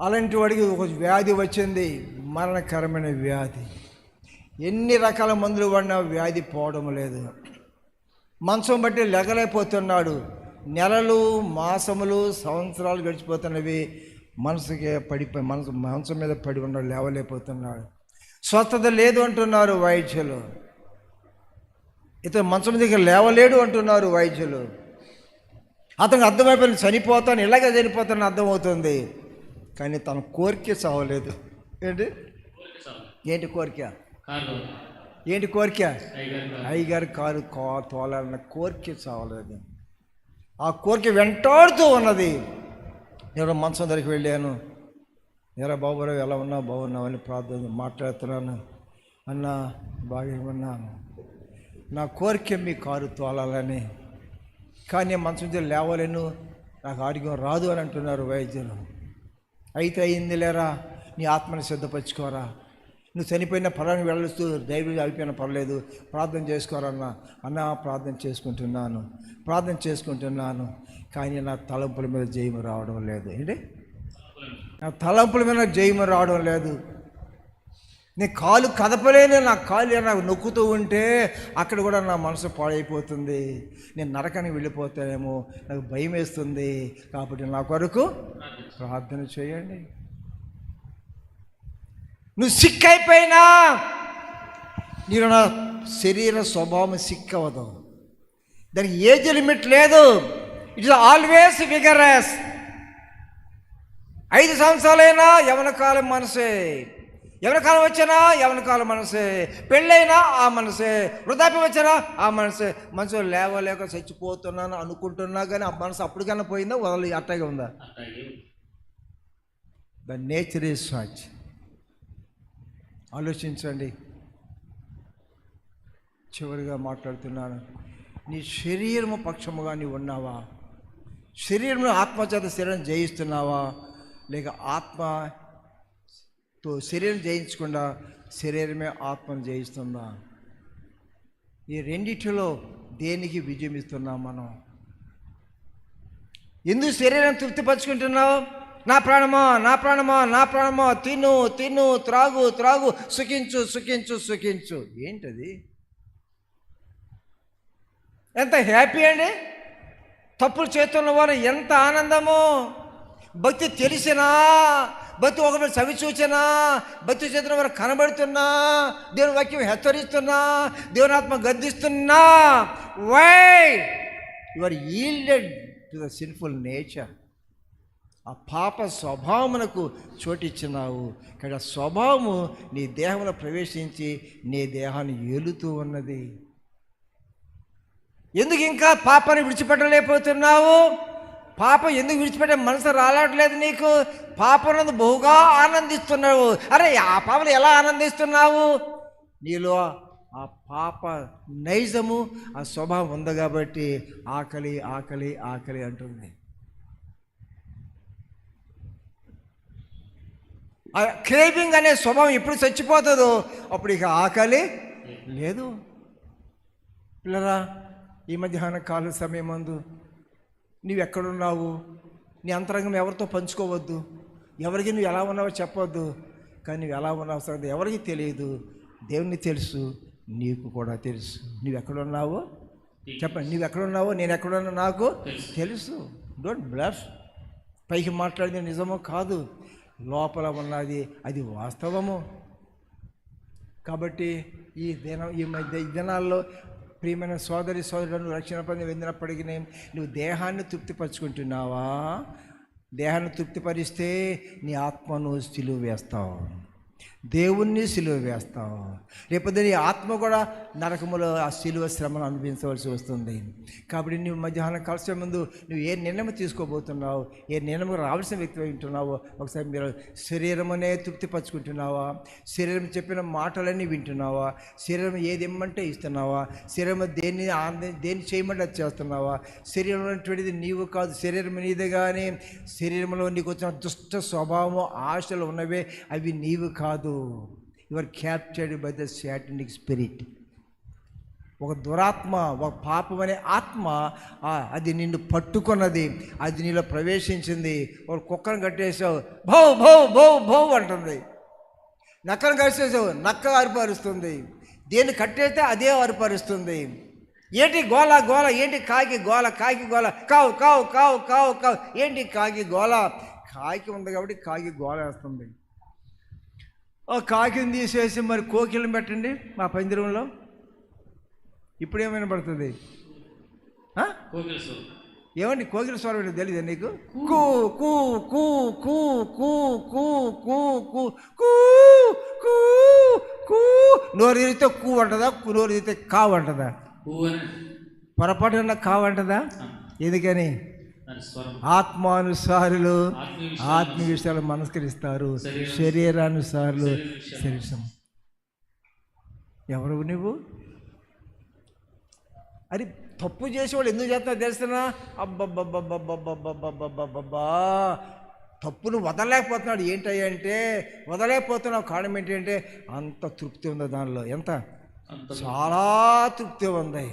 అలాంటి వాడికి ఒక వ్యాధి వచ్చింది, మరణకరమైన వ్యాధి. ఎన్ని రకాల మందులు వాడినా వ్యాధి పోవడం లేదు. మంచం బట్టి లెగలేకపోతున్నాడు. నెలలు, మాసములు, సంవత్సరాలు గడిచిపోతున్నవి. మనసుకే పడిపోయి మంచం మీద పడి ఉన్నాడు, లేవలేకపోతున్నాడు. స్వస్థత లేదు అంటున్నారు వైద్యులు. ఇతను మంచం దగ్గర లేవలేడు అంటున్నారు వైద్యులు. అతనికి అర్థమైపోయింది, చనిపోతాను, ఇలాగే చనిపోతాను అర్థమవుతుంది. కానీ తన కోరిక చావలేదు. ఏంటి కోరిక? ఏంటి కోరిక? అయ్యగారు కారు తోలాలన్న కోరిక చావలేదు. ఆ కోరిక వెంటాడుతూ ఉన్నది. నేను మంచం దగ్గరికి వెళ్ళాను. ఎరా బాబురావు ఎలా ఉన్నావు? బాగున్నావు అని ప్రార్థన మాట్లాడుతున్నాను. అన్న బాగా ఉన్నాను, నా కోరిక మీ కారు తోలాలని. కానీ మంచం దగ్గర లేవలేను, నాకు ఆరోగ్యం రాదు అని అంటున్నారు వైద్యులు. అయితే అయింది లేరా, నీ ఆత్మని సిద్ధపరచుకోరా, నువ్వు చనిపోయిన పొలాన్ని వెళ్ళొస్తూ దైవం అయిపోయినా పర్లేదు, ప్రార్థన చేసుకోరన్నా. అన్న ప్రార్థన చేసుకుంటున్నాను కానీ నా తలంపుల మీద జయము రావడం లేదు. ఏంటి? నా తలంపుల మీద జయము రావడం లేదు. నేను కాలు కదపలేను, నా కాలు నాకు నొక్కుతూ ఉంటే అక్కడ కూడా నా మనసు పాడైపోతుంది. నేను నరకానికి వెళ్ళిపోతానేమో, నాకు భయం వేస్తుంది. కాబట్టి నా కొరకు ప్రార్థన చేయండి. నువ్వు సిక్ అయిపోయినా నేను నా శరీర స్వభావం సిక్ అవ్వదు. దానికి ఏజ్ లిమిట్ లేదు. It is always vigorous. 5 సంవత్సరాలైనా యవన కాలం మనసే, యవన కాలం వచ్చినా యవన కాలం మనసే, పెళ్ళైనా ఆ మనసే, వృద్ధాప్యం వచ్చినా ఆ మనసే. మనసు లేవలేక చచ్చిపోతున్నాను అనుకుంటున్నా కానీ ఆ మనసు అప్పటికన్నా పోయిందా, వదలి అట్టగా ఉందా? The nature is such. ఆలోచించండి. చివరిగా మాట్లాడుతున్నాను. నీ శరీరము పక్షముగా నీవు ఉన్నావా? శరీరంలో ఆత్మచేత శరీరం జయిస్తున్నావా, లేక ఆత్మతో శరీరం జయించకుండా శరీరమే ఆత్మను జయిస్తుందా? ఈ రెండిటిలో దేనికి విజయం ఇస్తున్నాం మనం? ఎందుకు శరీరం తృప్తిపరచుకుంటున్నావు? నా ప్రాణమా, నా ప్రాణమా, నా ప్రాణమా, తిను తిను, త్రాగు త్రాగు, సుఖించు సుఖించు సుఖించు. ఏంటది? ఎంత హ్యాపీ అండి! తప్పులు చేస్తున్న వారు ఎంత ఆనందము! భక్తి తెలిసినా, భక్తి ఒకటి చవి చూచినా, భక్తి చేతున్న వారు కనబడుతున్నా, దేవుని వాక్యం హెచ్చరిస్తున్నా, దేవుని ఆత్మ గద్దిస్తున్నా, why you are yielded to the sinful nature. ఆ పాప స్వభావమునకు చోటిచ్చినావు. కానీ ఆ స్వభావము నీ దేహంలో ప్రవేశించి నీ దేహాన్ని ఏలుతూ ఉన్నది. ఎందుకు ఇంకా పాపాన్ని విడిచిపెట్టలేకపోతున్నావు? పాపం ఎందుకు విడిచిపెట్టే మనసు రావట్లేదు నీకు? పాపం బహుగా ఆనందిస్తున్నావు. అరే ఆ పాపను ఎలా ఆనందిస్తున్నావు? నీలో ఆ పాప నైజము, ఆ స్వభావం ఉంది కాబట్టి ఆకలి ఆకలి ఆకలి అంటుంది. ఆ క్రేవింగ్ అనే స్వభావం ఎప్పుడు చచ్చిపోతుందో అప్పుడు ఇక ఆకలి లేదు. పిల్లరా, ఈ మధ్యాహ్న కాల సమయం మందు నువ్వు ఎక్కడున్నావు? నీ అంతరంగం ఎవరితో పంచుకోవద్దు. ఎవరికి నువ్వు ఎలా ఉన్నావో చెప్పవద్దు. కానీ నువ్వు ఎలా ఉన్నావు సంగతి ఎవరికి తెలియదు. దేవునికి తెలుసు, నీకు కూడా తెలుసు. నువ్వు ఎక్కడున్నావో చెప్పండి. నువ్వు ఎక్కడున్నావో నేను ఎక్కడున్నా నాకు తెలుసు. Don't bluff. పైకి మాట్లాడింది నిజమో కాదు, లోపల ఉన్నది అది వాస్తవము. కాబట్టి ఈ దినాల్లో ప్రియమైన సోదరులను రక్షణ పొంది వెళ్ళినప్పటికీ నువ్వు దేహాన్ని తృప్తిపరుచుకుంటున్నావా? దేహాన్ని తృప్తిపరిస్తే నీ ఆత్మను సిలువ వేస్తావు, దేవుణ్ణి సిలువ వేస్తావు. రేపొద్దు నీ ఆత్మ కూడా నరకములో ఆ సిలువ శ్రమను అనుభవించవలసి వస్తుంది. కాబట్టి నువ్వు మధ్యాహ్నం కలిసే ముందు నువ్వు ఏ నిర్ణయం తీసుకోబోతున్నావు, ఏ నిర్ణయం రావాల్సిన వ్యక్తి ఉంటున్నావో ఒకసారి మీరు శరీరమునే తృప్తిపరచుకుంటున్నావా? శరీరం చెప్పిన మాటలన్నీ వింటున్నావా? శరీరం ఏది ఇమ్మంటే ఇస్తున్నావా? శరీరం దేన్ని చేయమంటే అది చేస్తున్నావా? శరీరంలో ఉన్నటువంటిది నీవు కాదు, శరీరం నీదే. కానీ శరీరంలో నీకు వచ్చిన దుష్ట స్వభావము ఆశలు ఉన్నవే అవి నీవు కాదు. You are captured by the satanic spirit. ఒక దురాత్మ, ఒక పాపం అనే ఆత్మ అది నిన్ను పట్టుకున్నది, అది నీలో ప్రవేశించింది. ఒక కుక్కను కట్టేసావు, భౌ భౌ భౌ భౌ అంటుంది. నక్కను కట్టేసావు, నక్క అరుపరుస్తుంది. దేన్ని కట్టేస్తే అదే అరుపరుస్తుంది. ఏంటి గోల గోల, ఏంటి కాకి గోల, కాకి గోల, కావు కావు కావు కావు కావు. ఏంటి కాకి గోల? కాకి ఉంది కాబట్టి కాకి గోల వేస్తుంది. కాకిని తీసేసి మరి కోకిలను పెట్టండి మా పందిరంలో, ఇప్పుడు ఏమైనా పడుతుంది? ఏమండి కోకిల స్వరం తెలియదు నీకు? కూ కూ కూ కూ కూ కూ కూ కూ కూ కూ కూ. నోరు తిరిగితే కూ అంటదా? నోరు తిరిగితే కావు అంటదా? పొరపాటున కావు అంటదా? ఎందుకని? ఆత్మానుసారులు ఆత్మీయ విషయాలు మనస్కరిస్తారు, శరీరానుసారులు శరీరం. ఎవరు నువ్వు? అది తప్పు చేసేవాడు ఎందుకు చేస్తున్నా తెలుస్తున్నా? అబ్బబ్బబ్బబ్బబ్బబ్బబ్బబ్బబ్బబ్బా, తప్పును వదలలేకపోతున్నాడు. ఏంటంటే వదలేకపోతున్నావు. కారణం ఏంటంటే అంత తృప్తి ఉంది దానిలో. ఎంత? చాలా తృప్తి ఉంది.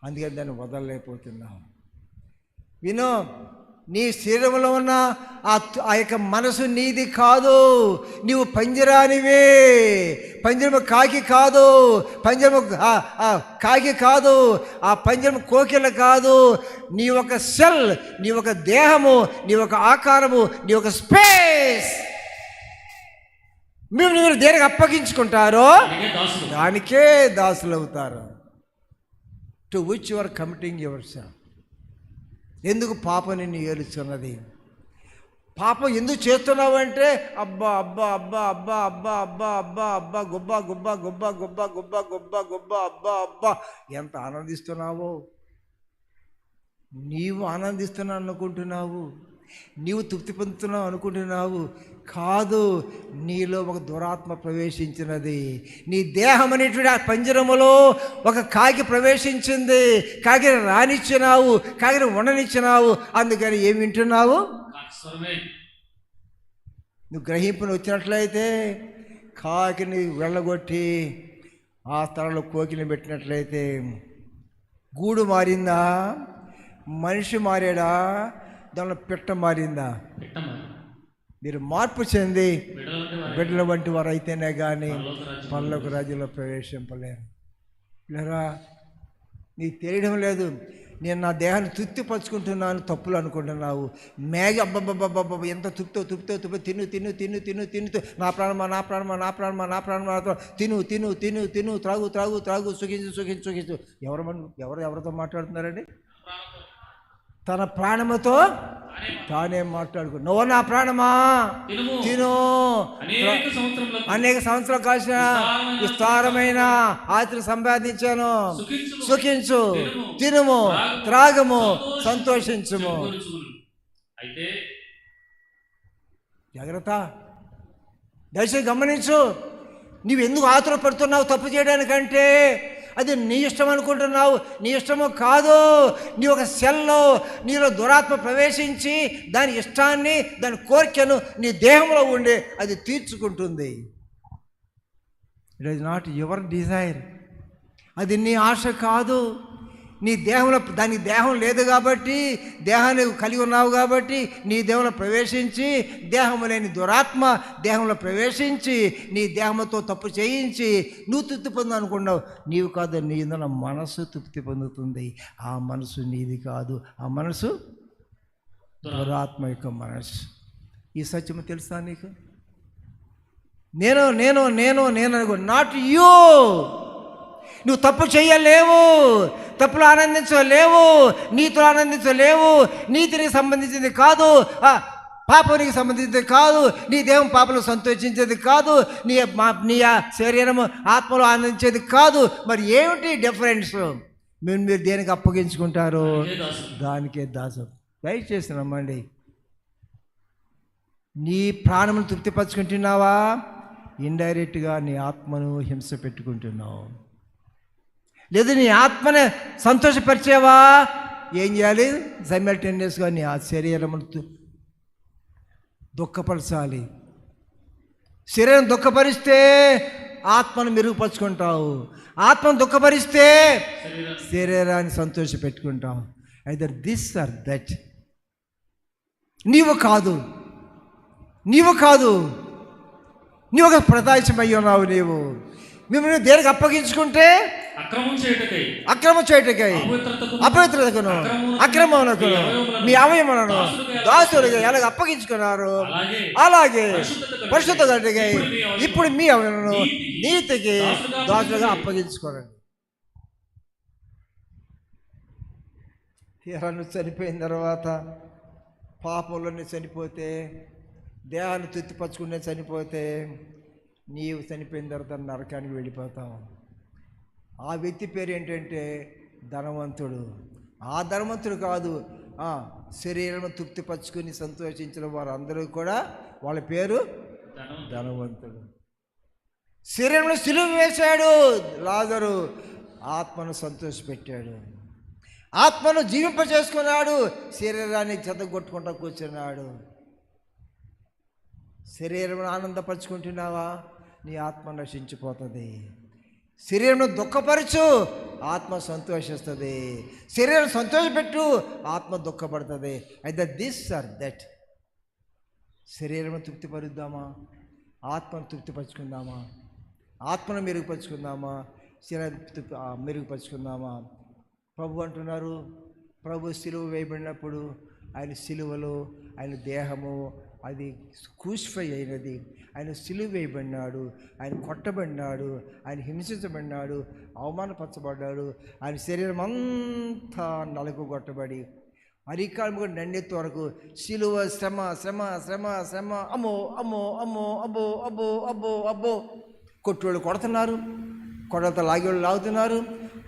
అందుకని దాన్ని వదలలేకపోతున్నావు. విను, నీ శరీరంలో ఉన్న ఆ యొక్క మనసు నీది కాదు. నీవు పంజరానివే. పంజరము కాకి కాదు, పంజరము కాకి కాదు, ఆ పంజరము కోకిల కాదు. నీ ఒక సెల్, నీ ఒక దేహము, నీ ఒక ఆకారము, నీ ఒక స్పేస్ మీరు దేనికి అప్పగించుకుంటారో దానికే దాసులు అవుతారు. To which you are committing yourself. ఎందుకు పాపం నిన్ను ఏలుస్తున్నది? పాపం ఎందుకు చేస్తున్నావు అంటే అబ్బా అబ్బా అబ్బా అబ్బా అబ్బా అబ్బా అబ్బా అబ్బా గుబ్బా గుబ్బా గుబ్బా గుబ్బా గుబ్బా గుబ్బా గుబ్బా అబ్బా అబ్బా. ఎంత ఆనందిస్తున్నావో! నీవు ఆనందిస్తున్నావు అనుకుంటున్నావు, నీవు తృప్తి పొందుతున్నావు అనుకుంటున్నావు. కాదు, నీలో ఒక దురాత్మ ప్రవేశించినది. నీ దేహం అనేటువంటి ఆ పంజరములో ఒక కాకి ప్రవేశించింది. కాకిని రానిచ్చినావు, కాకిని ఉండనిచ్చినావు. అందుకని ఏమి వింటున్నావు? నువ్వు గ్రహింపుని వచ్చినట్లయితే కాకిని వెళ్ళగొట్టి ఆ స్థలంలో కోకిని పెట్టినట్లయితే గూడు మారిందా? మనిషి మారాడా? దానిలో పిట్ట మారిందా? మీరు మార్పు చెంది బిడ్డల వంటి వారు అయితేనే కానీ పరలోక రాజ్యంలో ప్రవేశింపలేరు. లేరా, నీకు తెలియడం లేదు. నేను నా దేహాన్ని తృప్తిపరుచుకుంటున్నాను, తప్పులు అనుకుంటున్నావు. అబ్బబ్బబ్బబ్బబ్బ ఎంత తృప్తో తిను తిను తిను తిను తిను. నా ప్రాణమా నా ప్రాణమా నా ప్రాణమా నా ప్రాణమా తిను తిను తిను తిను, త్రాగు త్రాగు త్రాగు, సుఖించు సుఖించు సుఖించు. ఎవరితో మాట్లాడుతున్నారండి? తన ప్రాణముతో తానే మాట్లాడుకో. నువ్వు నా ప్రాణమా తిను. అనేక సంవత్సరాలు కాల్చిన విస్తారమైన ఆస్తిని సంపాదించాను. సుఖించు, తినుము, త్రాగము, సంతోషించుము. అయితే జాగ్రత్త, దయచేసి గమనించు. నీవు ఎందుకు ఆతురపడుతున్నావు తప్పు చేయడానికంటే అది నీ ఇష్టం అనుకుంటున్నావు. నీ ఇష్టము కాదు. నీ ఒక సెల్లో నీలో దురాత్మ ప్రవేశించి దాని ఇష్టాన్ని, దాని కోరికను నీ దేహంలో ఉండే అది తీర్చుకుంటుంది. It is not your desire. అది నీ ఆశ కాదు. నీ దేహంలో, దానికి దేహం లేదు కాబట్టి, దేహాన్ని కలిగి ఉన్నావు కాబట్టి నీ దేహంలో ప్రవేశించి, దేహం లేని దురాత్మ దేహంలో ప్రవేశించి నీ దేహంతో తప్పు చేయించి నువ్వు తృప్తి పొందు అనుకున్నావు. నీవు కాదు, నీ మనసు తృప్తి పొందుతుంది. ఆ మనసు నీది కాదు. ఆ మనసు దురాత్మ యొక్క మనసు. ఈ సత్యము తెలుసా నీకు? నేను నేను నేను నేను అనుకో, నాట్ యూ. నువ్వు తప్పు చేయలేవు, తప్పులు ఆనందించలేవు, నీతులు ఆనందించలేవు. నీతికి సంబంధించింది కాదు, పాపానికి సంబంధించింది కాదు, నీ దేహం పాపలు సంతోషించేది కాదు, నీ శరీరము ఆత్మలో ఆనందించేది కాదు. మరి ఏమిటి డిఫరెన్స్? మీరు దేనికి అప్పగించుకుంటారు? దానికే దాసు. దయచేసి నమ్మండి. నీ ప్రాణమును తృప్తిపరచుకుంటున్నావా? ఇండైరెక్ట్గా నీ ఆత్మను హింస పెట్టుకుంటున్నావు. లేదు, నీ ఆత్మని సంతోషపరిచేవా? ఏం చేయాలి? సైమల్టేనియస్గా నీ ఆ శరీరమును దుఃఖపరచాలి. శరీరం దుఃఖపరిస్తే ఆత్మను మెరుగుపరుచుకుంటావు. ఆత్మను దుఃఖపరిస్తే శరీరాన్ని సంతోష పెట్టుకుంటావు. Either this or that. నీవు కాదు, నీవు కాదు, నీవు ఒక ప్రదాయమై ఉన్నావు. నీవు మిమ్మల్ని దేనికి అప్పగించుకుంటే అక్రమం చేయుటకై, అపవిత్రతకును, అక్రమమునకును, మీ అవయములను దాసులుగా ఎలాగ అప్పగించుకున్నారు, అలాగే పరిశుద్ధతకై ఇప్పుడు మీ అవయములను నీతికి దాసులుగా అప్పగించుకోరండి. తీరాన్ని చనిపోయిన తర్వాత, పాపంలోనే చనిపోతే, దేహాన్ని తృప్తిపరచుకునే చనిపోతే, నీవు చనిపోయిన తర్వాత నరకానికి వెళ్ళిపోతావు. ఆ వ్యక్తి పేరు ఏంటంటే ధనవంతుడు. ఆ ధనవంతుడు కాదు, శరీరం తృప్తిపరచుకుని సంతోషించిన వారు అందరూ కూడా వాళ్ళ పేరు ధనవంతుడు. శరీరంలో సిలువ వేశాడు లాజరు, ఆత్మను సంతోషపెట్టాడు. ఆత్మను జీవింపచేసుకున్నాడు, శరీరాన్ని చెదగొట్టుకుంటూ కూర్చున్నాడు. శరీరం ఆనందపరుచుకుంటున్నావా? నీ ఆత్మ నశించిపోతుంది. శరీరం దుఃఖపరచు, ఆత్మ సంతోషిస్తుంది. శరీరం సంతోషపెట్టు, ఆత్మ దుఃఖపడుతుంది. అయితే దిస్ ఆర్ దట్. శరీరం తృప్తిపరుద్దామా? ఆత్మను తృప్తిపరచుకుందామా? ఆత్మను మెరుగుపరుచుకుందామా? శరీరం మెరుగుపరుచుకుందామా? ప్రభు అంటున్నారు, ప్రభు సిలువ వేయబడినప్పుడు ఆయన సిలువలో ఆయన దేహము అది క్రూసిఫై అయినది. ఆయన సిలువ వేయబడినాడు, ఆయన కొట్టబడినాడు, ఆయన హింసించబడినాడు, అవమానపరచబడ్డాడు. ఆయన శరీరం అంతా నలుగుగొట్టబడి అరికాలు కూడా నండెత్తి వరకు సిలువ శ్రమ శ్రమ శ్రమ శ్రమ. అమ్మో అమ్మో అమ్మో అబ్బో అబ్బో అబ్బో అబ్బో. కొట్టేవాళ్ళు కొడుతున్నారు, కొడత లాగేవాళ్ళు లాగుతున్నారు,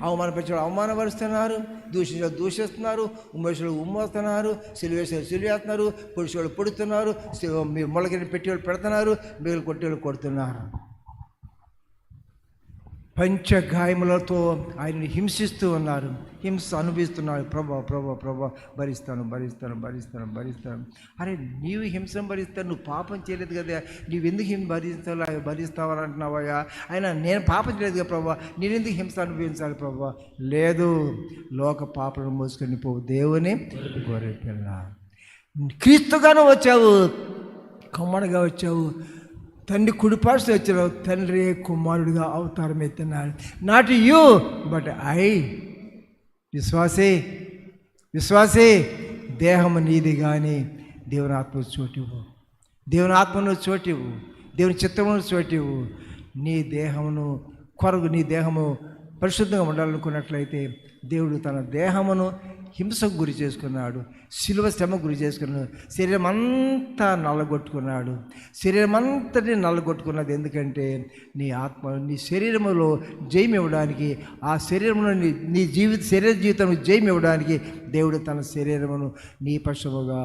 అవమానపరిచేవాళ్ళు అవమానపరుస్తున్నారు, దూషించేవాళ్ళు దూషిస్తున్నారు, ఉమ్మేసేవాళ్ళు ఉమ్మేస్తున్నారు, సిలువేసేవాళ్ళు సిలువేస్తున్నారు, పొడిచేవాళ్ళు పొడుతున్నారు, మీరు మొలకని పెట్టేవాళ్ళు పెడుతున్నారు, మిగిలిన కొట్టేవాళ్ళు కొడుతున్నారు. పంచగాయములతో ఆయన్ని హింసిస్తూ ఉన్నారు, హింస అనుభవిస్తున్నాడు. ప్రభా ప్రభా ప్రభా భరిస్తాను భరిస్తాను భరిస్తాను భరిస్తాను. అరే నీవు హింసను భరిస్తాను, నువ్వు పాపం చేయలేదు కదా, నీవెందుకు భరిస్తావని అంటున్నావయ్యా? ఆయన నేను పాపం చేయలేదు కదా ప్రభా, నేనెందుకు హింస అనుభవించాలి ప్రభా? లేదు, లోక పాపను మోసుకొని పోవు దేవుని గొర్రెపిల్ల. క్రీస్తుగాను వచ్చావు, కమ్మడిగా వచ్చావు, తండ్రి కుడిపార్సు వచ్చినావు, తండ్రి కుమారుడిగా అవతారం ఎత్తున్నాడు. Not you but I. విశ్వాసే విశ్వాసే, దేహము నీది కానీ దేవుని ఆత్మ చోటివు, దేవుని ఆత్మను చోటివు, దేవుని చిత్తమును చోటివు. నీ దేహమును కొరకు, నీ దేహము పరిశుద్ధంగా ఉండాలనుకున్నట్లయితే దేవుడు తన దేహమును హింసకు గురి చేసుకున్నాడు, శిలువ శ్రమకు గురి చేసుకున్నాడు, శరీరం అంతా నల్లగొట్టుకున్నాడు. శరీరం అంతటి నల్లగొట్టుకున్నది ఎందుకంటే నీ ఆత్మ, నీ శరీరంలో జయం ఇవ్వడానికి, ఆ శరీరంలో నీ శరీర జీవితం జయం ఇవ్వడానికి దేవుడు తన శరీరమును నీ పక్షముగా,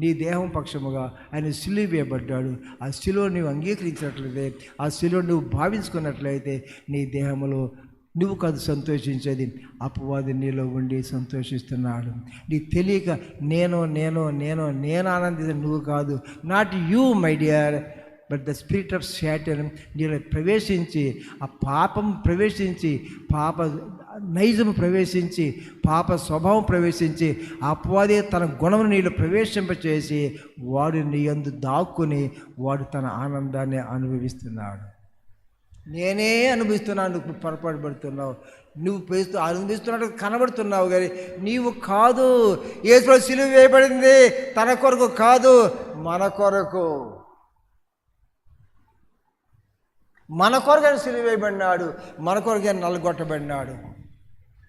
నీ దేహం పక్షముగా ఆయన సిలువ వేయబడ్డాడు. ఆ సిలువ నువ్వు అంగీకరించినట్లయితే, ఆ సిలువ నువ్వు భావించుకున్నట్లయితే నీ దేహంలో నువ్వు కాదు సంతోషించేది, అపవాది నీలో ఉండి సంతోషిస్తున్నాడు. నీ తెలియక నేను ఆనందించే నువ్వు కాదు. Not you my dear, but the spirit of Satan నీలో ప్రవేశించి, ఆ పాపం ప్రవేశించి, పాప నైజం ప్రవేశించి, పాప స్వభావం ప్రవేశించి, అపవాది తన గుణమును నీలో ప్రవేశింపచేసి వాడు నీ యందు దాక్కుని వాడు తన ఆనందాన్ని అనుభవిస్తున్నాడు. నేనే అనుభవిస్తున్నాను, నువ్వు పొరపాటు పడుతున్నావు. నువ్వు అనుభవిస్తున్నట్టు కనబడుతున్నావు కానీ నీవు కాదు. యేసు సిలువ వేయబడింది తన కొరకు కాదు, మన కొరకు. మన కొరకు ఆయన సిలువ వేయబడినాడు, మన కొరకు ఆయన నల్లగొట్టబడినాడు.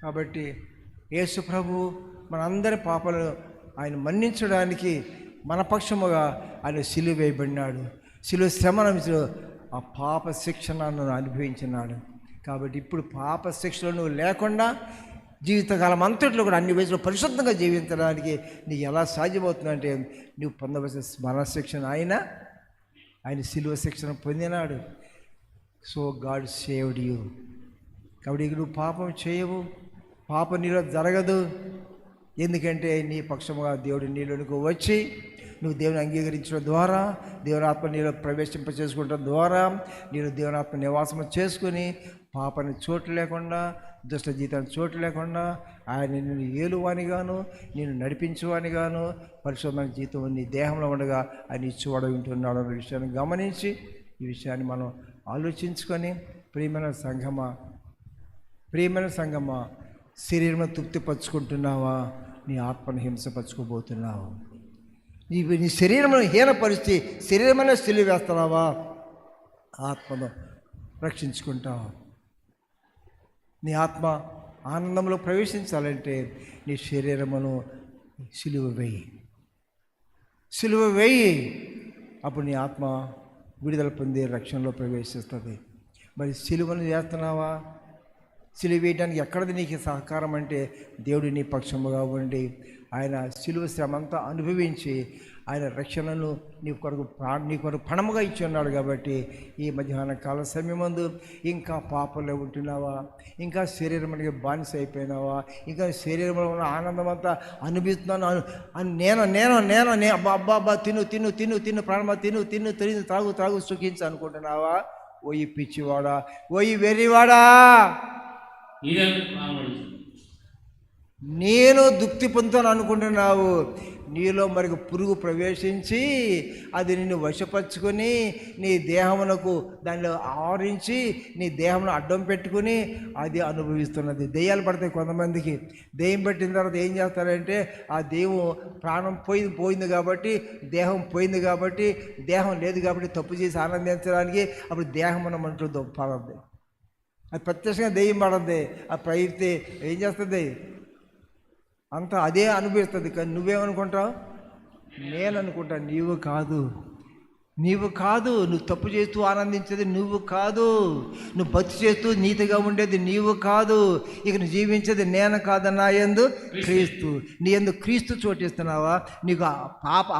కాబట్టి యేసు ప్రభు మనందరి పాపాలను ఆయన మన్నించడానికి మన పక్షముగా ఆయన సిలువ వేయబడినాడు. సిలువ శ్రమను, ఆ పాప శిక్షణను అనుభవించినాడు. కాబట్టి ఇప్పుడు పాప శిక్షలో నువ్వు లేకుండా జీవితకాలం అంతట్లో కూడా అన్ని వయసులో పరిశుద్ధంగా జీవించడానికి నీకు ఎలా సాధ్యమవుతుందంటే నువ్వు పొందవలసిన మరణ శిక్షణ ఆయన సిలువ శిక్షణ పొందినాడు. So God saved you. కాబట్టి నువ్వు పాపం చేయవు, పాపం నీలో జరగదు. ఎందుకంటే నీ పక్షముగా దేవుడు నీలోనికి వచ్చి నువ్వు దేవుని అంగీకరించడం ద్వారా, దేవుని ఆత్మ నీలో ప్రవేశింపచేసుకోవడం ద్వారా, నేను దేవుని ఆత్మ నివాసం చేసుకుని పాపని చోటు లేకుండా, దుష్ట జీతాన్ని చోటు లేకుండా ఆయన నిన్ను ఏలువానిగాను, నేను నడిపించువానిగాను పరిశుభ్రమైన జీతం నీ దేహంలో ఉండగా ఆయన ఇచ్చేవాడు ఉంటున్నాడు అనే విషయాన్ని గమనించి ఈ విషయాన్ని మనం ఆలోచించుకొని ప్రియమైన సంఘమా శరీరం తృప్తిపరుచుకుంటున్నావా, నీ ఆత్మను హింసపరచుకోబోతున్నావా? నీ శరీరమును హీనపరిచి శరీరమైన సిలువ వేస్తున్నావా, ఆత్మను రక్షించుకుంటావా? నీ ఆత్మ ఆనందంలో ప్రవేశించాలంటే నీ శరీరమును సిలువ వేయి. అప్పుడు నీ ఆత్మ విడుదల పొంది రక్షణలో ప్రవేశిస్తుంది. మరి సిలువను చేస్తున్నావా? సిలువ వేయడానికి ఎక్కడది నీకు సహకారం అంటే దేవుడు నీ పక్షముగా ఉండి ఆయన సిలువ శ్రమంతా అనుభవించి ఆయన రక్షణను నీ కొరకు పణముగా ఇచ్చి ఉన్నాడు. కాబట్టి ఈ మధ్యాహ్న కాల సమయమందు ఇంకా పాపంలో ఉంటున్నావా, ఇంకా శరీరానికి బానిస అయిపోయినావా, ఇంకా శరీరంలో ఉన్న ఆనందం అంతా అనుభవిస్తున్నాను నేను అబ్బా తిను ప్రాణమా తిను త్రాగు సుఖించు అనుకుంటున్నావా? ఓయి పిచ్చివాడా, ఓయి వెర్రివాడా, నేను దుఃఖి పొందుతాను అనుకుంటున్నావు. నీలో మరికి పురుగు ప్రవేశించి అది నిన్ను వశపరుచుకొని నీ దేహమునకు దానిలో ఆవరించి నీ దేహంలో అడ్డం పెట్టుకుని అది అనుభవిస్తున్నది. దెయ్యాలు పడతాయి కొంతమందికి. దెయ్యం పెట్టిన తర్వాత ఏం చేస్తారంటే ఆ దెయ్యం ప్రాణం పోయింది కాబట్టి, దేహం పోయింది కాబట్టి, దేహం లేదు కాబట్టి తప్పు చేసి ఆనందించడానికి అప్పుడు దేహం మనం అంటూ పడద్ది. అది ప్రత్యక్షంగా దెయ్యం పడద్ది. ఆ ప్రయత్నం ఏం చేస్తుంది అంతా అదే అనుభవిస్తుంది. కానీ నువ్వేమనుకుంటావు? నేను అనుకుంటా. నీవు కాదు. నువ్వు తప్పు చేస్తూ ఆనందించేది నువ్వు కాదు. నువ్వు భక్తి చేస్తూ నీతిగా ఉండేది నీవు కాదు. ఇక నువ్వు జీవించేది నేను కాదన్నా యందు క్రీస్తు. నీ యందు క్రీస్తు చోటిస్తున్నావా? నీకు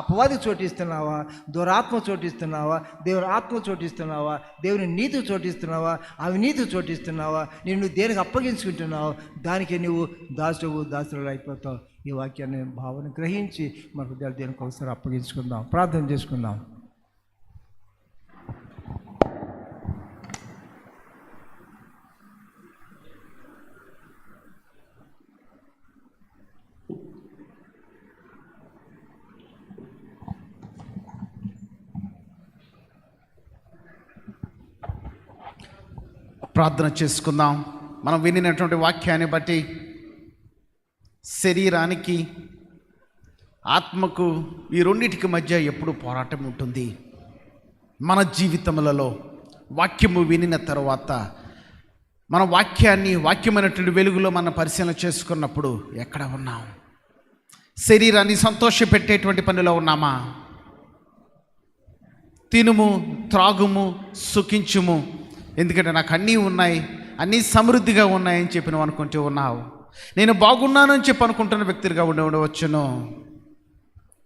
అపవాది చోటిస్తున్నావా? దురాత్మ చోటిస్తున్నావా? దేవుని ఆత్మ చోటిస్తున్నావా? దేవుని నీతి చోటిస్తున్నావా? అవినీతి చోటిస్తున్నావా? నిన్ను దేనికి అప్పగించుకుంటున్నావు? దానికి నువ్వు దాసులు అయిపోతావు. ఈ వాక్యాన్ని భావన గ్రహించి మన హృదయాలు దేనికి ఒకసారి అప్పగించుకుందాం, ప్రార్థన చేసుకుందాం. ప్రార్థన చేసుకుందాం. మనం వినినటువంటి వాక్యాన్ని బట్టి శరీరానికి ఆత్మకు ఈ రెండింటికి మధ్య ఎప్పుడు పోరాటం ఉంటుంది. మన జీవితములలో వాక్యము వినిన తర్వాత మన వాక్యమైనటువంటి వెలుగులో మనం పరిశీలన చేసుకున్నప్పుడు ఎక్కడ ఉన్నాం? శరీరాన్ని సంతోషపెట్టేటువంటి పనిలో ఉన్నామా? తినుము, త్రాగుము, సుఖించుము, ఎందుకంటే నాకు అన్నీ ఉన్నాయి, అన్నీ సమృద్ధిగా ఉన్నాయని చెప్పి నువ్వు అనుకుంటూ ఉన్నావు. నేను బాగున్నానని చెప్పి అనుకుంటున్న వ్యక్తులుగా ఉండవచ్చును.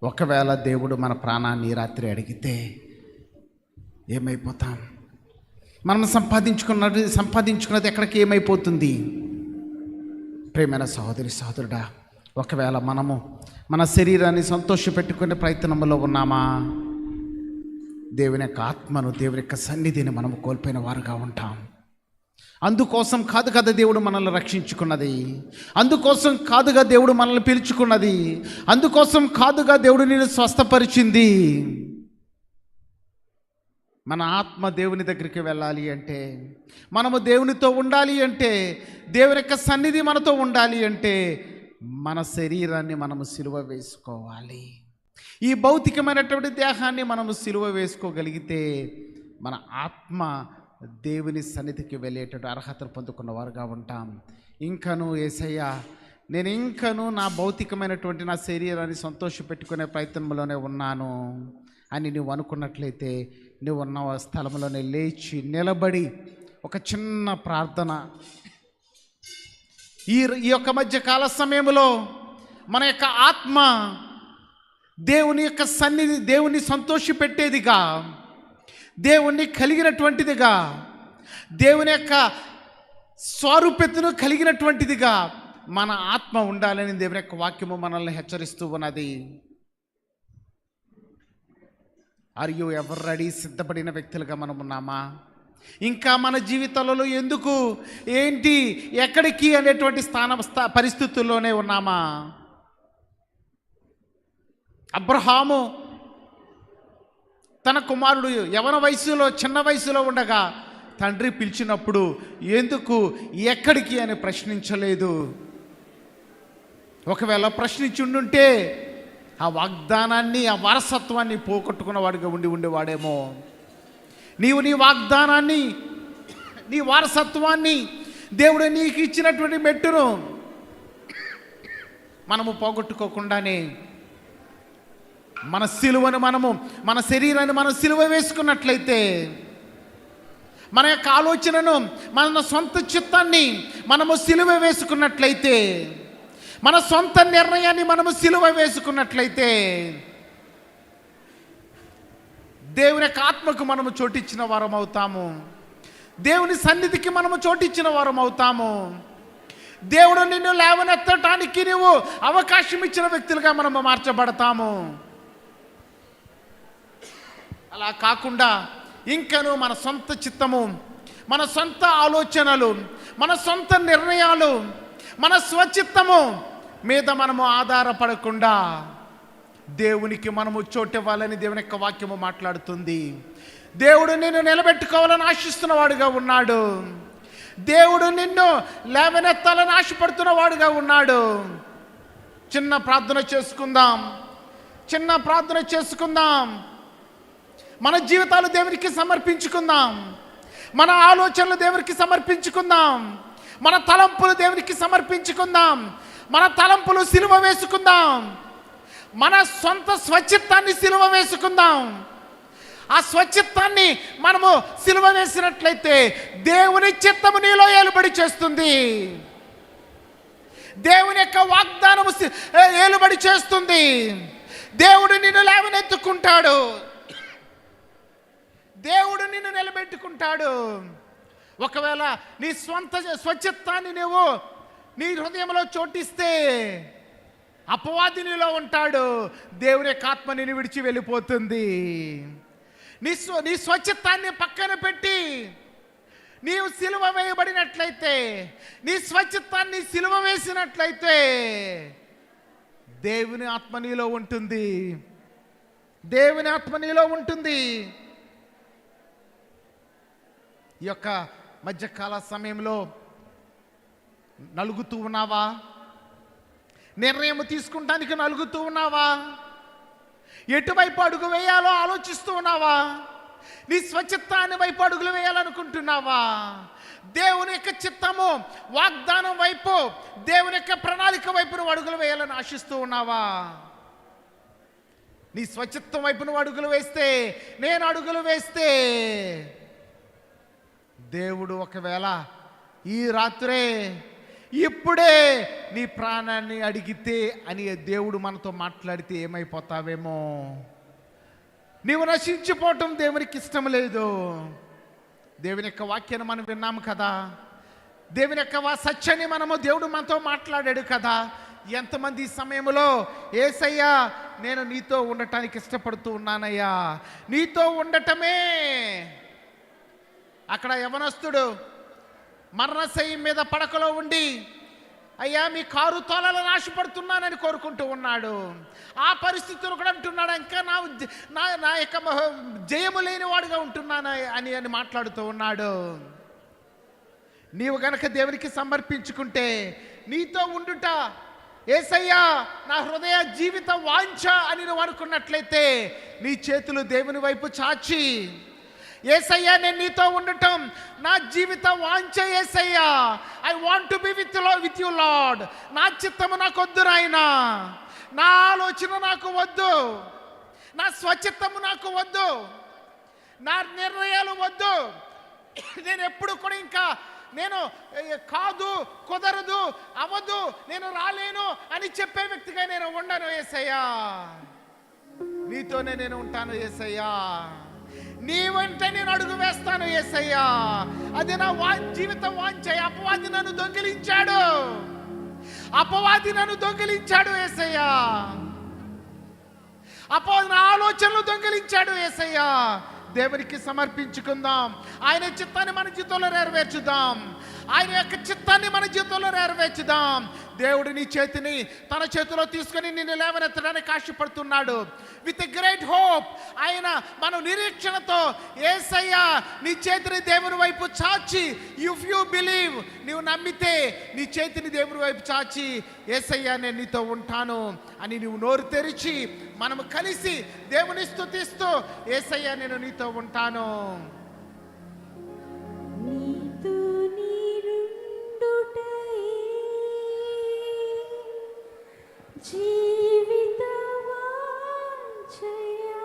ఒకవేళ దేవుడు మన ప్రాణాన్ని ఈ రాత్రి అడిగితే ఏమైపోతాం? మనం సంపాదించుకున్నది ఎక్కడికి ఏమైపోతుంది? ప్రేమైన సహోదరి సహోదరుడా, ఒకవేళ మనము మన శరీరాన్ని సంతోషపెట్టుకునే ప్రయత్నంలో ఉన్నామా? దేవుని యొక్క ఆత్మను, దేవుని యొక్క సన్నిధిని మనము కోల్పోయిన వారుగా ఉంటాం. అందుకోసం కాదు కదా దేవుడు మనల్ని రక్షించుకున్నది, అందుకోసం కాదుగా దేవుడు మనల్ని పిలుచుకున్నది, అందుకోసం కాదుగా దేవుడు నిన్ను స్వస్థపరిచింది. మన ఆత్మ దేవుని దగ్గరికి వెళ్ళాలి అంటే, మనము దేవునితో ఉండాలి అంటే, దేవుని యొక్క సన్నిధి మనతో ఉండాలి అంటే, మన శరీరాన్ని మనము సిలువ వేసుకోవాలి. ఈ భౌతికమైనటువంటి దేహాన్ని మనము సిలువ వేసుకోగలిగితే మన ఆత్మ దేవుని సన్నిధికి వెళ్ళేటటువంటి అర్హతను పొందుకున్న వారుగా ఉంటాం. ఇంకను యేసయ్యా, నేను ఇంకను నా భౌతికమైనటువంటి నా శరీరాన్ని సంతోషపెట్టుకునే ప్రయత్నంలోనే ఉన్నాను అని నువ్వు అనుకున్నట్లయితే, నువ్వు ఉన్న స్థలంలోనే లేచి నిలబడి ఒక చిన్న ప్రార్థన ఈ యొక్క మధ్యకాల సమయంలో మన యొక్క ఆత్మ దేవుని యొక్క సన్నిధి, దేవుని సంతోషపెట్టేదిగా, దేవుణ్ణి కలిగినటువంటిదిగా, దేవుని యొక్క స్వరూపతను కలిగినటువంటిదిగా మన ఆత్మ ఉండాలని దేవుని యొక్క వాక్యము మనల్ని హెచ్చరిస్తూ ఉన్నది. Are you ever ready? సిద్ధపడిన వ్యక్తులుగా మనం ఉన్నామా? ఇంకా మన జీవితాలలో ఎందుకు, ఏంటి, ఎక్కడికి అనేటువంటి పరిస్థితుల్లోనే ఉన్నామా? అబ్రహాము తన కుమారుడు యవన వయసులో, చిన్న వయసులో ఉండగా తండ్రి పిలిచినప్పుడు ఎందుకు, ఎక్కడికి అని ప్రశ్నించలేదు. ఒకవేళ ప్రశ్నించుండుంటే ఆ వాగ్దానాన్ని, ఆ వారసత్వాన్ని పోగొట్టుకున్నవాడిగా ఉండేవాడేమో. నీవు నీ వాగ్దానాన్ని, నీ వారసత్వాన్ని, దేవుడు నీకు ఇచ్చినటువంటి మెట్టును మనము పోగొట్టుకోకుండానే మన సిలువను మన శరీరాన్ని మనం సిలువ వేసుకున్నట్లయితే, మన యొక్క ఆలోచనను, మన సొంత చిత్తాన్ని మనము సిలువ వేసుకున్నట్లయితే, మన సొంత నిర్ణయాన్ని మనము సిలువ వేసుకున్నట్లయితే, దేవుని యొక్క ఆత్మకు మనము చోటిచ్చిన వారం అవుతాము. దేవుని సన్నిధికి మనము చోటిచ్చిన వారం అవుతాము. దేవుడు నిన్ను లేవనెత్తటానికి నువ్వు అవకాశం ఇచ్చిన వ్యక్తులుగా మనము మార్చబడతాము. అలా కాకుండా ఇంకను మన సొంత చిత్తము, మన సొంత ఆలోచనలు, మన సొంత నిర్ణయాలు, మన స్వచిత్తము మీద మనము ఆధారపడకుండా దేవునికి మనము చోటివ్వాలని దేవుని యొక్క వాక్యము మాట్లాడుతుంది. దేవుడు నిన్ను నిలబెట్టుకోవాలని ఆశిస్తున్న వాడుగా ఉన్నాడు. దేవుడు నిన్ను లేవనెత్తాలని ఆశపడుతున్న వాడుగా ఉన్నాడు. చిన్న ప్రార్థన చేసుకుందాం. మన జీవితాలు దేవునికి సమర్పించుకుందాం. మన ఆలోచనలు దేవునికి సమర్పించుకుందాం. మన తలంపులు దేవునికి సమర్పించుకుందాం. మన తలంపులు సిలువ వేసుకుందాం. మన సొంత స్వచిత్తాన్ని సిలువ వేసుకుందాం. ఆ స్వచిత్తాన్ని మనము సిలువ వేసినట్లయితే దేవుని చిత్తము నీలో ఏలుబడి చేస్తుంది. దేవుని యొక్క వాగ్దానము ఏలుబడి చేస్తుంది. దేవుడు నిన్ను లేవనెత్తుకుంటాడు. దేవుడు నిన్ను నిలబెట్టుకుంటాడు. ఒకవేళ నీ స్వచిత్తాన్ని నువ్వు నీ హృదయంలో చోటిస్తే అపవాది నీలో ఉంటాడు. దేవుని యొక్క ఆత్మ నిన్ను విడిచి వెళ్ళిపోతుంది. నీ స్వచిత్తాన్ని పక్కన పెట్టి నీవు సిలువ వేయబడినట్లయితే, నీ స్వచిత్తాన్ని సిలువ వేసినట్లయితే దేవుని ఆత్మ నీలో ఉంటుంది. దేవుని ఆత్మ నీలో ఉంటుంది. ఈ యొక్క మధ్యకాల సమయంలో నలుగుతూ ఉన్నావా? నిర్ణయం తీసుకుంటానికి నలుగుతూ ఉన్నావా? ఎటువైపు అడుగు వేయాలో ఆలోచిస్తూ ఉన్నావా? నీ స్వచిత్తాన్ని వైపు అడుగులు వేయాలనుకుంటున్నావా? దేవుని యొక్క చిత్తము, వాగ్దానం వైపు, దేవుని యొక్క ప్రణాళిక వైపు నువ్వు అడుగులు వేయాలని ఆశిస్తూ ఉన్నావా? నీ స్వచిత్తం వైపు నువ్వు అడుగులు వేస్తే, నేను అడుగులు వేస్తే, దేవుడు ఒకవేళ ఈ రాత్రే ఇప్పుడే నీ ప్రాణాన్ని అడిగితే అని దేవుడు మనతో మాట్లాడితే ఏమైపోతావేమో. నీవు నశించిపోవటం దేవునికి ఇష్టం లేదు. దేవుని యొక్క వాక్యాన్ని మనం విన్నాము కదా, దేవుని యొక్క సత్యాన్ని దేవుడు మనతో మాట్లాడాడు కదా. ఎంతమంది ఈ సమయంలో యేసయ్యా నేను నీతో ఉండటానికి ఇష్టపడుతూ ఉన్నానయ్యా, నీతో ఉండటమే. అక్కడ యవనస్తుడు మరణశయ్యం మీద పడకలో ఉండి, అయ్యా మీ కారు తోలాలని ఆశపడుతున్నానని కోరుకుంటూ ఉన్నాడు. ఆ పరిస్థితులు కూడా అంటున్నాడు, ఇంకా నా యొక్క జయము లేనివాడుగా ఉంటున్నాను అని మాట్లాడుతూ ఉన్నాడు. నీవు గనక దేవునికి సమర్పించుకుంటే, నీతో ఉండుట యేసయ్యా నా హృదయ జీవిత వాంఛ అని నువ్వు అనుకున్నట్లయితే, నీ చేతులు దేవుని వైపు చాచి, యేసయ్యా నేను నీతో ఉండటం నా జీవిత వాంఛ యేసయ్యా, I want to be with you Lord. నా చిత్తము నాకు వద్దు నాయనా, నా ఆలోచన నాకు వద్దు, నా స్వచిత్తము నాకు వద్దు, నా నిర్ణయాలు వద్దు. నేను ఎప్పుడు కూడా ఇంకా నేను కాదు, కుదరదు, అవదు, నేను రాలేను అని చెప్పే వ్యక్తిగా నేను ఉండను యేసయ్యా. నీతోనే నేను ఉంటాను యేసయ్యా, నీ వెంట నేను అడుగు వేస్తాను యేసయ్యా. అది నా జీవిత వాంఛ. అపవాది నన్ను దొంగిలించాడు, అపవాది నన్ను దొంగిలించాడు యేసయ్యా, అపవాది నా ఆలోచనలు దొంగిలించాడు యేసయ్యా. దేవునికి సమర్పించుకుందాం. ఆయన చిత్తాన్ని మన జీవితంలో నెరవేర్చుదాం, ఆయన యొక్క చిత్తాన్ని మన జీవితంలో నెరవేర్చుదాం. దేవుడు నీ చేతిని తన చేతిలో తీసుకొని నిన్ను లేవనెత్తడానికి ఆశపడుతున్నాడు. With a great hope. ఆయన మనం నిరీక్షణతో, యేసయ్యా నీ చేతిని దేవుని వైపు చాచి, ఇఫ్ యూ బిలీవ్, నీవు నమ్మితే నీ చేతిని దేవుని వైపు చాచి, యేసయ్యా నేను నీతో ఉంటాను అని నువ్వు నోరు తెరిచి మనము కలిసి దేవుని స్తుతిస్తూ, యేసయ్యా నేను నీతో ఉంటాను. జీవిత వాంఛయా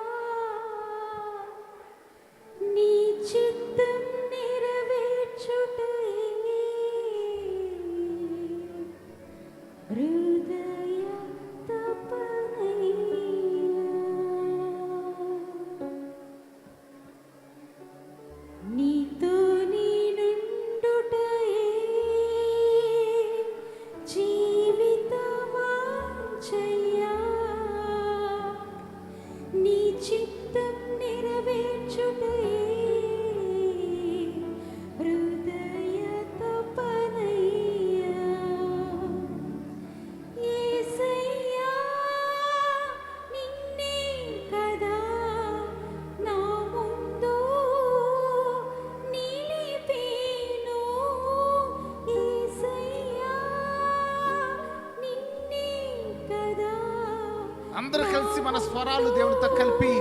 నీ చిత్తం నెరవేర్చుటయే హృదయ తపనయ్యా. నీతో నేనుండుటయే జీవిత వాంఛయా నీ చిత్తం నెరవేర్చుటయే హృదయ తపనయ్యా. యేసయ్యా నిన్నే కదా నా ముందు నిలిపేను. యేసయ్యా నిన్నే కదా. అందరూ కలిసి మన స్వరాలు దేవునితో కలిపి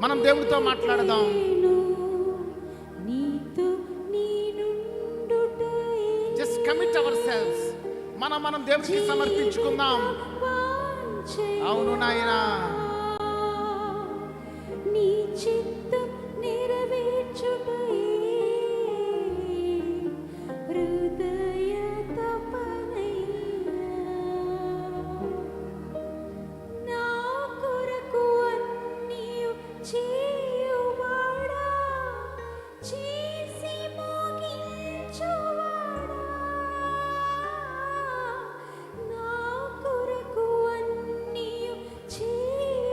మనం దేవునితో మాట్లాడదాం. నీతో నేనుండుటయే జస్ట్ కమిట్ అవర్ సెల్స్. మనం దేవునికి సమర్పించుకుందాం. అవును నాయనా, నీ చిత్తం నెరవేర్చుటయే హృదయ తపనయ్యా. నా కొరకు అన్నీయు చేయువాడా, చేసి మోగించువాడా. నా కొరకు అన్నీయు చేయువాడా,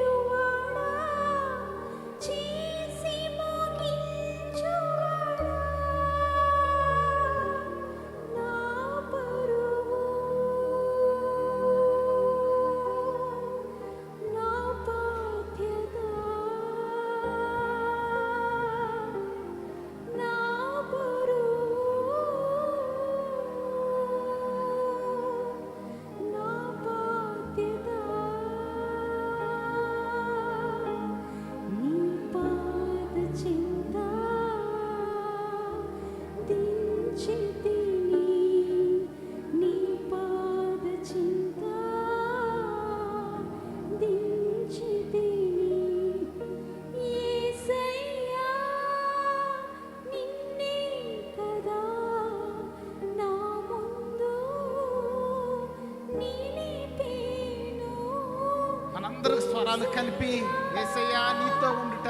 స్వరాలు కలిపి యేసయ్యా నీతో ఉండుట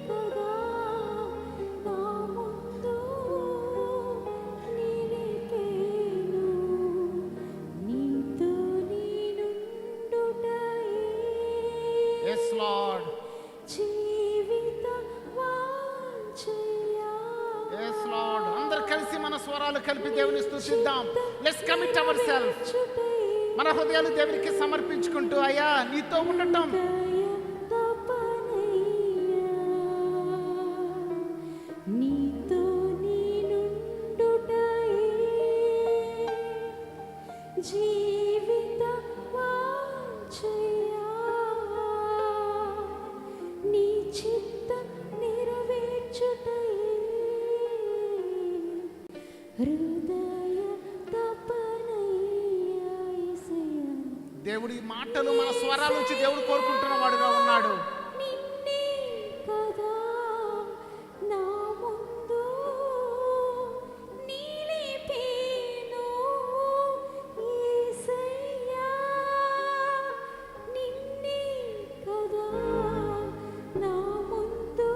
కదా నా ముందు నిలిపేను నీతో నేనుండుటయే ఎస్ లార్డ్, జీవిత వాంఛయా ఎస్ లార్డ్. అందరు కలిసి మన స్వరాలు కలిపి దేవుని స్తుతిద్దాం. Let's commit our self. మన హృదయాలు దేవునికి సమర్పించుకుంటూ అయ్యా నీతో ఉండటం నీతో నేనుండుటయే జీవిత వాంఛయా నీ చిత్తం నెరవేర్చుటయే హృదయ తపనయ్యా యేసయ్యా దేవుడి మాటలు మన స్వరాల నుంచి దేవుడు కోరుకుంటున్న వాడుగా ఉన్నాడు. నిన్నే కదా నా ముందు నిలిపేను యేసయ్యా నిన్నే కదా నా ముందు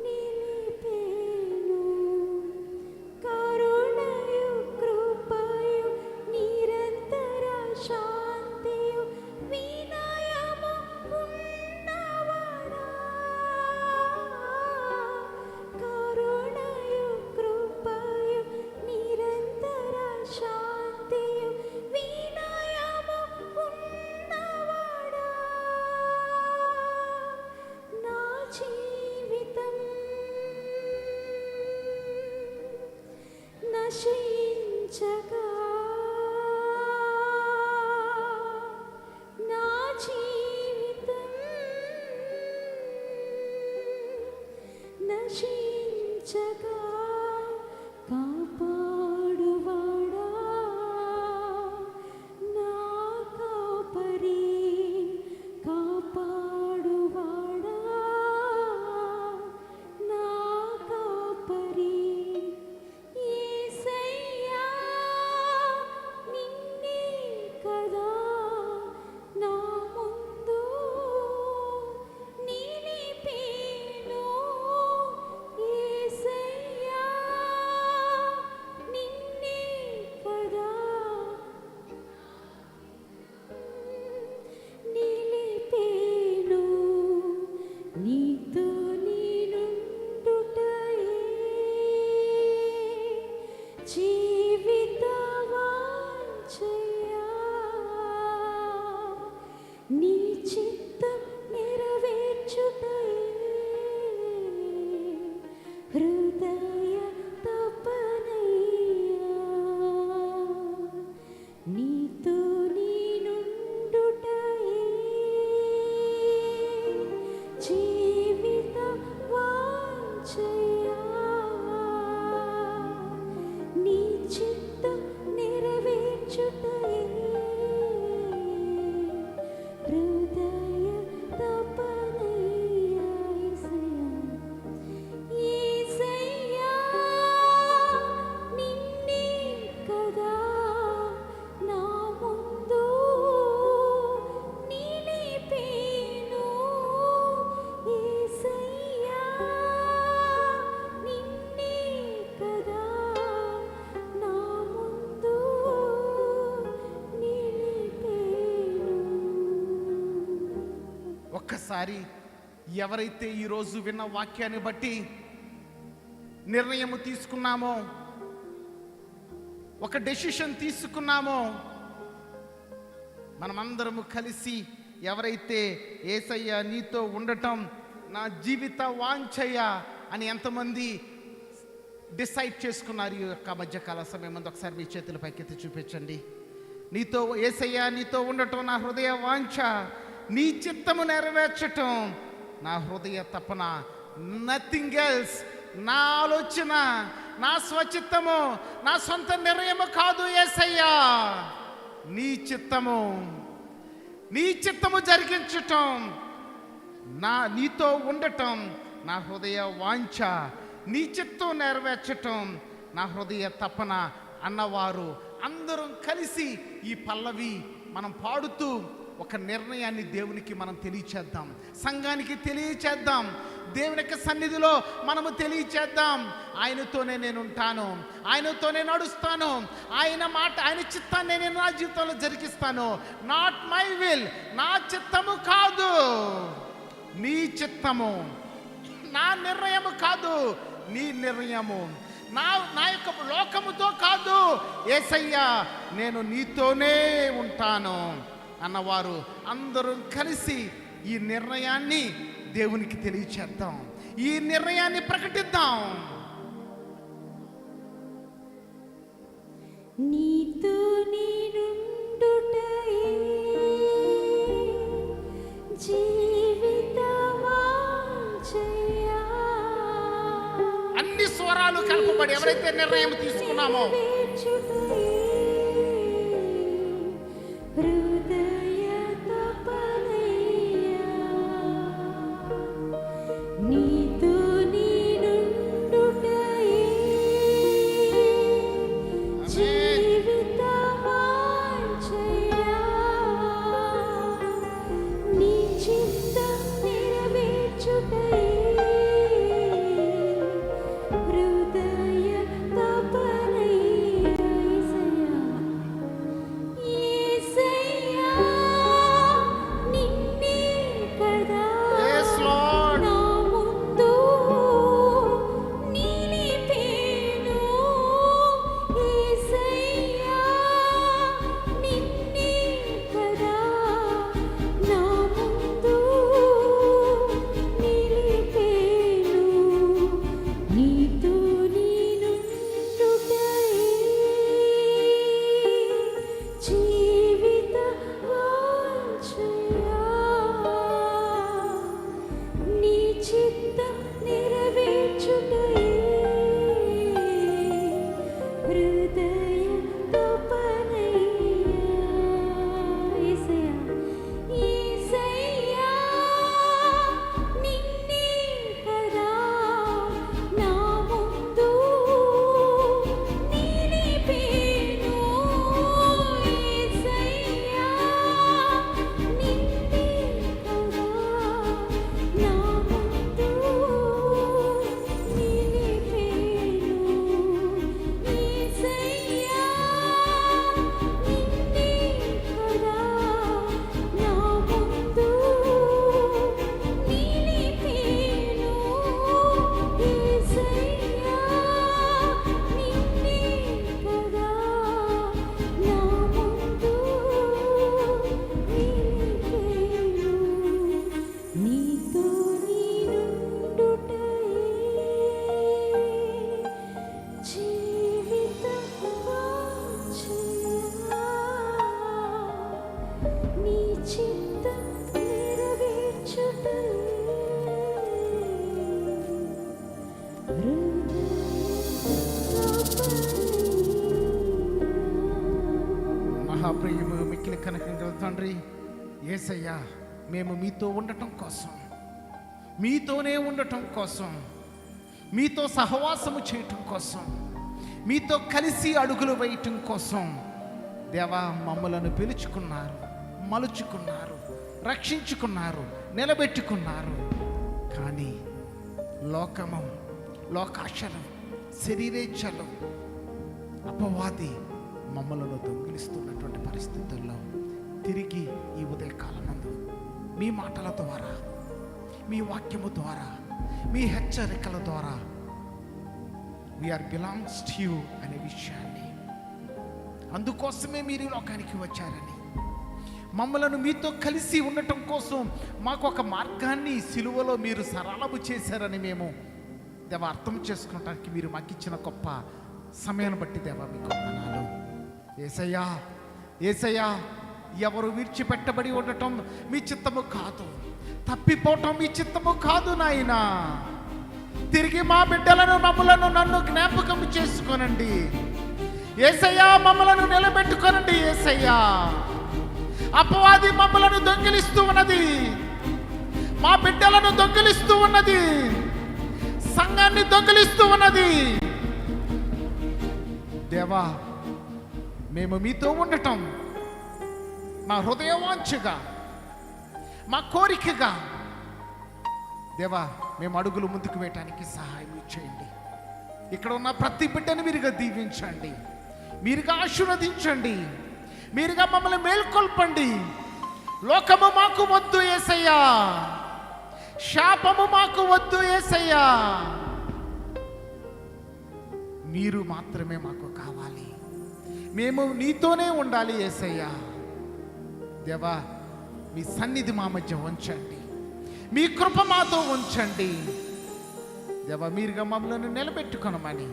నిలిపేను కరుణయు కృపయు నిరంతర శాంతియు వినయము ఉన్నవాడా కరుణయు కృపయు నిరంతర శాంతియు వినయము ఉన్నవాడా నా జీవితం నశించగా నా జీవితం నశించగా కాపాడువాడా నా కాపరి కాపాడువాడా నా కాపరి యేసయ్యా నిన్నే కదా నా ముందు నిలిపేను యేసయ్యా నిన్నే కదా నిలిపేను నీతో నేనుండుటయే జీవిత వాంఛయా నీ చిత్తం నెరవేర్చుటయే హృదయ తపనయ్యా నీతో నేనుండుటయే జీవిత వాంఛయా నీ చిత్తం నెరవేర్చుటయే హృదయ తపనయ్యా యేసయ్యా నిన్నే కదా నా ముందు నిలిపేను యేసయ్యా నిన్నే కదా నా ముందు నిలిపేను ఒక్కసారి ఎవరైతే ఈరోజు విన్న వాక్యాన్ని బట్టి నిర్ణయము తీసుకున్నామో, ఒక డెసిషన్ తీసుకున్నామో, మనమందరము కలిసి ఎవరైతే యేసయ్య నీతో ఉండటం నా జీవిత వాంఛయ్య అని ఎంతమంది డిసైడ్ చేసుకున్నారు ఈ యొక్క మధ్యకాల సమయం ముందు ఒకసారి మీ చేతుల పైకెత్తి చూపించండి. నీతో యేసయ్య నీతో ఉండటం నా హృదయ వాంఛ, నీ చిత్తము నెరవేర్చటం నా హృదయ తపన. Nothing else. నా ఆలోచన, నా స్వచిత్తము, నా సొంత నిర్ణయము కాదు యేసయ్యా, నీ చిత్తము, నీ చిత్తము జరిగించటం, నీతో ఉండటం నా హృదయ వాంఛ, నీ చిత్తం నెరవేర్చటం నా హృదయ తపన అన్నవారు అందరం కలిసి ఈ పల్లవి మనం పాడుతూ ఒక నిర్ణయాన్ని దేవునికి మనం తెలియచేద్దాం, సంఘానికి తెలియచేద్దాం, దేవుని యొక్క సన్నిధిలో మనము తెలియచేద్దాం. ఆయనతోనే నేను ఉంటాను, ఆయనతోనే నడుస్తాను, ఆయన మాట, ఆయన చిత్తాన్ని నేను నా జీవితంలో జరిగిస్తాను. నాట్ మై విల్, నా చిత్తము కాదు, నీ చిత్తము. నా నిర్ణయము కాదు, నీ నిర్ణయము. నా యొక్క లోకముతో కాదు, యేసయ్యా నేను నీతోనే ఉంటాను అన్నవారు అందరూ కలిసి ఈ నిర్ణయాన్ని దేవునికి తెలియచేద్దాం, ఈ నిర్ణయాన్ని ప్రకటిద్దాం. నీతో నేనుండుటయే జీవిత వాంఛయ. అన్ని స్వరాలు కలపబడి ఎవరైతే నిర్ణయం తీసుకున్నామో హృదయ తపనయ్య. నీతో నేనుండుటయే జీవిత వాంఛయ. నీ చిత్తం నెరవేర్చుటయే హృదయ తపనయ్య. యేసయ్యా, నిన్నే కదా Yes, Lord. నా ముందు నిలిపేను. యేసయ్యా, నిన్నే కదా నా ముందు నిలిపేను. నీతో నేనుండుటయే జీవిత వాంఛయ. నీ చిత్తం నెరవేర్చుటయే హృదయ తపనయ్య. యేసయ్యా, యేసయ్యా, నిన్నే కదా నా ముందు నిలిపేను. యేసయ్యా, నిన్నే కదా నా ముందు నిలిపేను. యేసయ్యా, నిన్నే కదా నా ముందు నిలిపేను. యేసయ్యా, నిన్నే కదా నా ముందు నిలిపేను. నీతో నేనుండుటయే జీవిత వాంఛయ. నీ చిత్తం నెరవేర్చుటయే హృదయ తపనయ్య. మహాప్రియము మిక్కిలి కనకం గల తండ్రి యేసయ్యా, మేము మీతో ఉండటం కోసం, మీతోనే ఉండటం కోసం, మీతో సహవాసము చేయటం కోసం, మీతో కలిసి అడుగులు వేయటం కోసం దేవా మమ్మలను పిలుచుకున్నారు, మలుచుకున్నారు, రక్షించుకున్నారు, నిలబెట్టుకున్నారు. కానీ లోకము, లోకాశలు, శరీరేచ్ఛలు, అపవాది మమ్మలను దొంగిలిస్తున్నటువంటి పరిస్థితుల్లో తిరిగి ఈ ఉదయకాలమందు మీ మాటల ద్వారా, మీ వాక్యము ద్వారా, మీ హెచ్చరికల ద్వారా వీఆర్ బిలాంగ్స్ టు యూ అనే విషయాన్ని, అందుకోసమే మీరు ఈ లోకానికి వచ్చారని, మమ్మలను మీతో కలిసి ఉండటం కోసం మాకు ఒక మార్గాన్ని సిలువలో మీరు సరళము చేశారని మేము దేవా అర్థం చేసుకోవటానికి మీరు మాకు ఇచ్చిన గొప్ప సమయాన్ని బట్టి దేవా మీకు వందనాలు. యేసయ్యా, యేసయ్యా, ఎవరు విడిచిపెట్టబడి ఉండటం మీ చిత్తము కాదు, తప్పిపోవటం మీ చిత్తము కాదు నాయనా. తిరిగి మా బిడ్డలను, మమ్మలను, నన్ను జ్ఞాపకం చేసుకోనండి యేసయ్యా, మమ్మలను నిలబెట్టుకోనండి యేసయ్యా. అపవాది మమ్మలను దొంగిలిస్తూ ఉన్నది, మా బిడ్డలను దొంగిలిస్తూ ఉన్నది, సంఘాన్ని దొంగిలిస్తూ ఉన్నది. దేవా, మేము మీతో ఉండటం మా హృదయవాంఛగా, మా కోరికగా దేవా మేము అడుగులు ముందుకు వేయటానికి సహాయం చేయండి. ఇక్కడ ఉన్న ప్రతి బిడ్డను మీరుగా దీవించండి, మీరుగా ఆశీర్వదించండి, మీరుగా మమ్మల్ని మేల్కొల్పండి. లోకము మాకు వద్దు యేసయ్యా, శాపము మాకు వద్దు యేసయ్యా, మీరు మాత్రమే మాకు కావాలి. మేము నీతోనే ఉండాలి యేసయ్యా. దేవా మీ సన్నిధి మా మధ్య ఉంచండి, మీ కృప మాతో ఉంచండి. దేవా మీరుగా మమ్మల్ని నిలబెట్టుకొనమని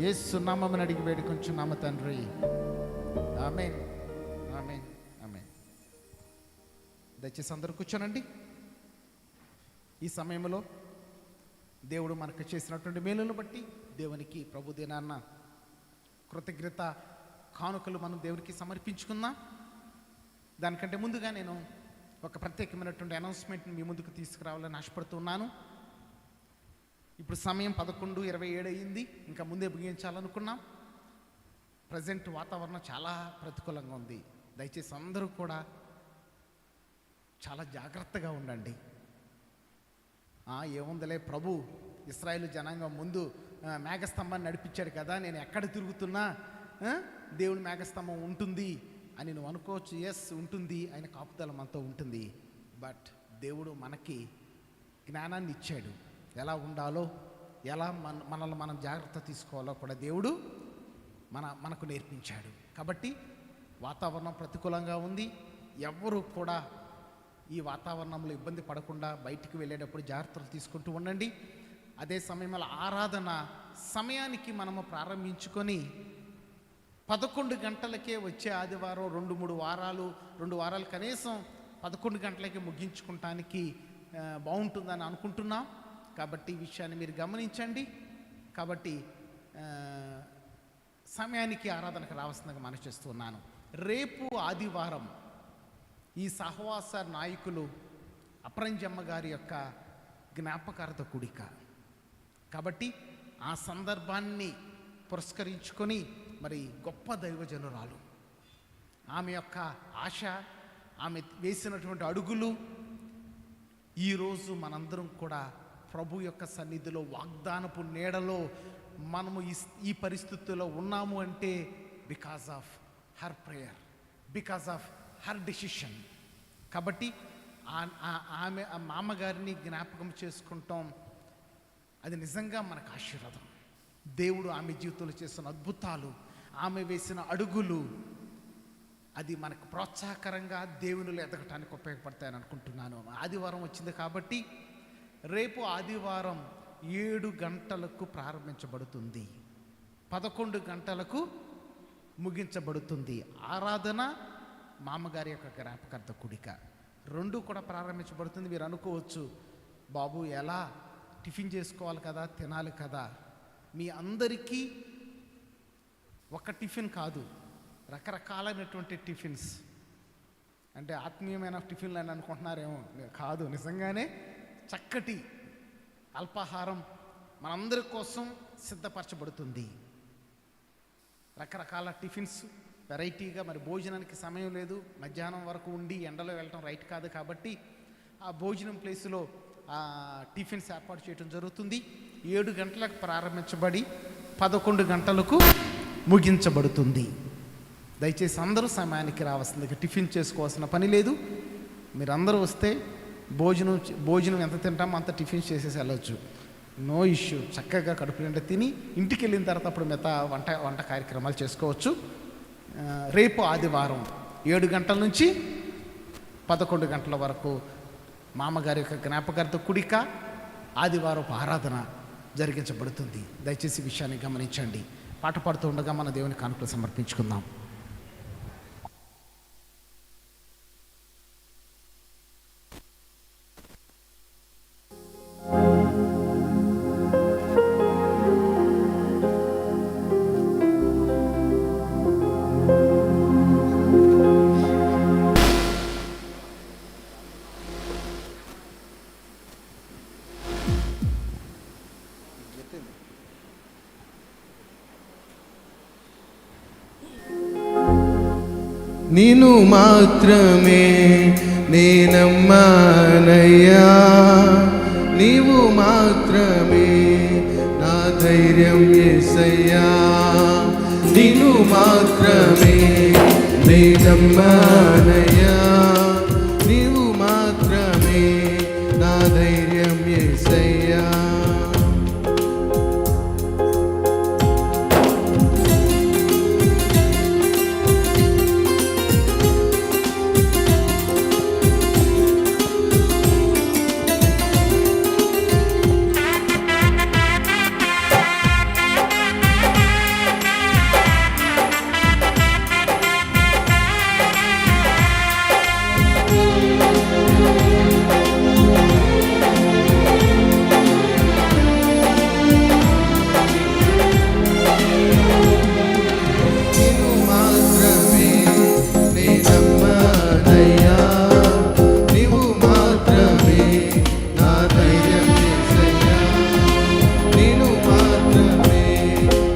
యేసు నామమున అడిగి వేడుకొంచున్నాము తండ్రి. ఆమేన్, ఆమేన్, ఆమేన్. దయచేసి అందరూ కూర్చోనండి. ఈ సమయంలో దేవుడు మనకు చేసినటువంటి మేలును బట్టి దేవునికి ప్రభు దినాన్న కృతజ్ఞత కానుకలు మనం దేవునికి సమర్పించుకుందాం. దానికంటే ముందుగా నేను ఒక ప్రత్యేకమైనటువంటి అనౌన్స్మెంట్ని మీ ముందుకు తీసుకురావాలని ఆశపడుతున్నాను. ఇప్పుడు సమయం 11:27 అయ్యింది. ఇంకా ముందే ముగించాలనుకున్నాం. ప్రజెంట్ వాతావరణం చాలా ప్రతికూలంగా ఉంది. దయచేసి అందరూ కూడా చాలా జాగ్రత్తగా ఉండండి. ఏముందలే, ప్రభు ఇశ్రాయేలు జనాంగం ముందు మేఘస్తంభాన్ని నడిపించాడు కదా, నేను ఎక్కడ తిరుగుతున్నా దేవుడు మేఘస్తంభం ఉంటుంది అని నువ్వు అనుకోవచ్చు. ఎస్ ఉంటుంది, ఆయన కాపుదల మనతో ఉంటుంది. బట్ దేవుడు మనకి జ్ఞానాన్ని ఇచ్చాడు. ఎలా ఉండాలో, ఎలా మనల్ని మనం జాగ్రత్త తీసుకోవాలో కూడా దేవుడు మనకు నేర్పించాడు. కాబట్టి వాతావరణం ప్రతికూలంగా ఉంది. ఎవ్వరూ కూడా ఈ వాతావరణంలో ఇబ్బంది పడకుండా బయటికి వెళ్ళేటప్పుడు జాగ్రత్తలు తీసుకుంటూ ఉండండి. అదే సమయంలో ఆరాధన సమయానికి మనము ప్రారంభించుకొని 11 గంటలకే వచ్చే ఆదివారం 2 వారాలు కనీసం 11 గంటలకే ముగించుకుంటానికి బాగుంటుందని అనుకుంటున్నాం. కాబట్టి ఈ విషయాన్ని మీరు గమనించండి. కాబట్టి సమయానికి ఆరాధనకు రావాల్సిందిగా మనవి చేస్తున్నాను. రేపు ఆదివారం ఈ సహవాస నాయకులు అప్రంజమ్మ గారి యొక్క జ్ఞాపకార్థ కూడిక. కాబట్టి ఆ సందర్భాన్ని పురస్కరించుకొని మరి గొప్ప దైవజనురాలు, ఆమె యొక్క ఆశ, ఆమె వేసినటువంటి అడుగులు ఈరోజు మనందరం కూడా ప్రభు యొక్క సన్నిధిలో వాగ్దానపు నీడలో మనము ఈ పరిస్థితుల్లో ఉన్నాము అంటే because of her prayer, because of her decision. కాబట్టి ఆమె మామగారిని జ్ఞాపకం చేసుకుంటాం. అది నిజంగా మనకు ఆశీర్వాదం. దేవుడు ఆమె జీవితంలో చేస్తున్న అద్భుతాలు, ఆమె వేసిన అడుగులు, అది మనకు ప్రోత్సాహకరంగా దేవునిలో ఎదగటానికి ఉపయోగపడతాయని అనుకుంటున్నాను. ఆదివారం వచ్చింది కాబట్టి రేపు ఆదివారం 7 గంటలకు ప్రారంభించబడుతుంది, 11 గంటలకు ముగించబడుతుంది. ఆరాధన, మామగారి యొక్క జ్ఞాపకార్థ కూడిక 2 కూడా ప్రారంభించబడుతుంది. మీరు అనుకోవచ్చు, బాబు ఎలా టిఫిన్ చేసుకోవాలి కదా, తినాలి కదా. మీ అందరికీ ఒక టిఫిన్ కాదు, రకరకాలైనటువంటి టిఫిన్స్. అంటే ఆత్మీయమైన టిఫిన్లు అని అనుకుంటున్నారేమో, కాదు, నిజంగానే చక్కటి అల్పాహారం మనందరి కోసం సిద్ధపరచబడుతుంది. రకరకాల టిఫిన్స్ వెరైటీగా. మరి భోజనానికి సమయం లేదు, మధ్యాహ్నం వరకు ఉండి ఎండలో వెళ్ళటం రైట్ కాదు. కాబట్టి ఆ భోజనం ప్లేసులో టిఫిన్స్ ఏర్పాటు చేయడం జరుగుతుంది. 7 గంటలకు ప్రారంభించబడి 11 గంటలకు ముగించబడుతుంది. దయచేసి అందరూ సమయానికి రావాల్సింది. టిఫిన్ చేసుకోవాల్సిన పని లేదు. మీరందరూ వస్తే భోజనం ఎంత తింటామో అంత టిఫిన్ చేసేసి వెళ్ళొచ్చు, నో ఇష్యూ. చక్కగా కడుపు నిండా తిని ఇంటికి వెళ్ళిన తర్వాత అప్పుడు మిగతా వంట కార్యక్రమాలు చేసుకోవచ్చు. రేపు ఆదివారం 7 గంటల నుంచి 11 గంటల వరకు మామగారి యొక్క జ్ఞాపకార్థ కూడిక, ఆదివారం ఆరాధన జరిగించబడుతుంది. దయచేసి విషయాన్ని గమనించండి. పాట పాడుతూ ఉండగా మన దేవుని కానుకలు సమర్పించుకుందాం. చెప్పింది నిన్ను మాత్రమే నేనమ్మానయ్యా, నీవు మాత్రమే నా ధైర్యం యేసయ్యా, నిన్ను మాత్రమే నేనమ్మానయ్యా, నీవు మాత్రమే నా ధైర్యం యేసయ్యా. నిన్ను మాత్రమే నేనమ్మానయ్యా, నీవు మాత్రమే నా ధైర్యం యేసయ్యా, నిన్ను మాత్రమే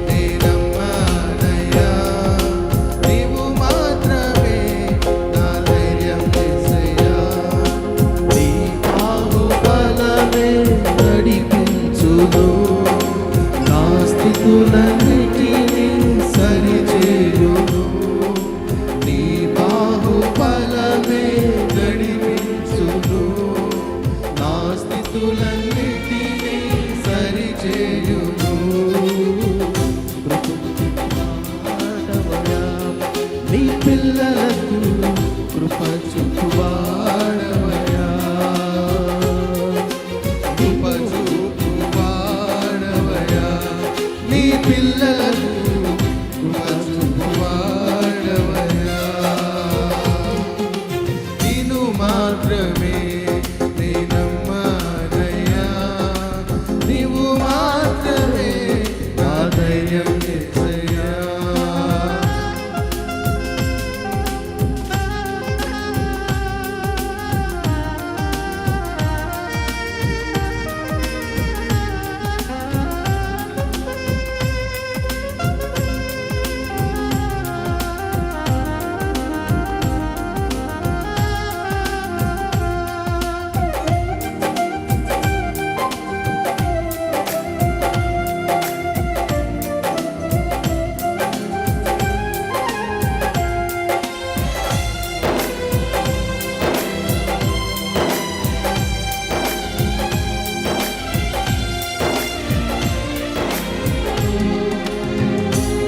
నేనమ్మానయ్యా, నీవు మాత్రమే నా ధైర్యం యేసయ్యా. నీ బాహుబలమే నడిపించును, నా స్థితులన్నిటినీ సరిచేయును, నీ బాహుబలమే నడిపించును, నా స్థితులన్నిటినీ సరిచేయును. కృప నీ పిల్లలకు కృప చూపువాడవయ్యా, కృప చూపువాడవయ్యా, నీ పిల్లలకు కృప చూపువాడవయ్యా. నిన్ను మాత్రమే నేనమ్మానయ్యా, నీవు మాత్రమే నా ధైర్యం యేసయ్యా.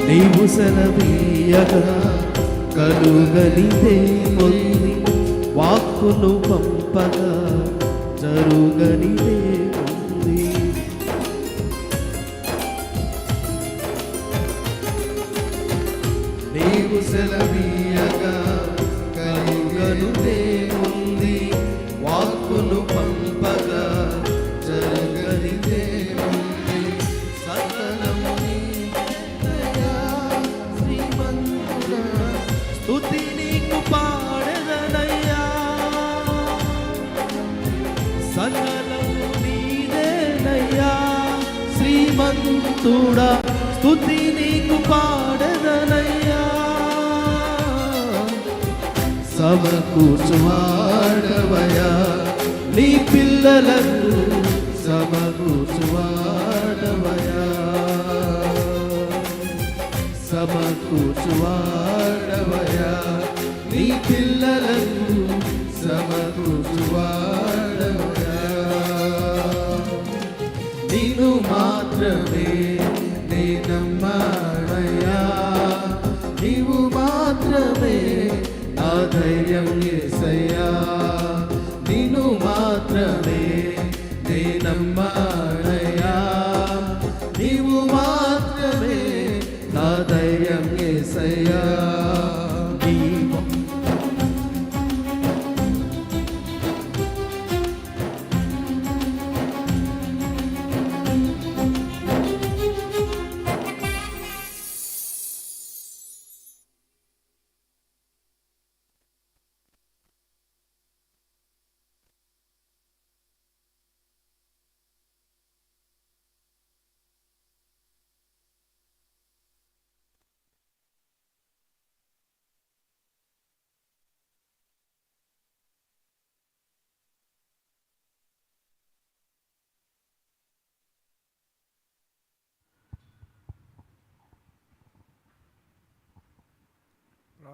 నీవు సెలవీయగా కలుగనిదే ఉంది, వాక్కును పంపగా జరుగనిదే ఉంది. నీవు సెలవీయగా కలుగనిదే ఉంది, వాక్కును పంపగా జరగనిదే ఉంది. సకలము నీదయ్యా, శ్రీమంతుడా, స్తుతి నీకు పాడెదనయ్యా, సకలము నీదేనయ్యా, శ్రీమంతుడా, స్తుతి నీకు పాడెదనయ్యా. సమకూర్చువాడవయ్యా, నీ పిల్లలకు సమకూర్చువాడవయ్యా, సమకూర్చువాడవయ్యా, నీ పిల్లలకు సమకూర్చువాడవయ్యా. నిన్ను మాత్రమే నేనమ్మానయ్యా, నీవు మాత్రమే నా ధైర్యం యేసయ్యా, నిన్ను మాత్రమే నేనమ్మానయ్యా, నీవు మాత్రమే నా ధైర్యం యేసయ్యా.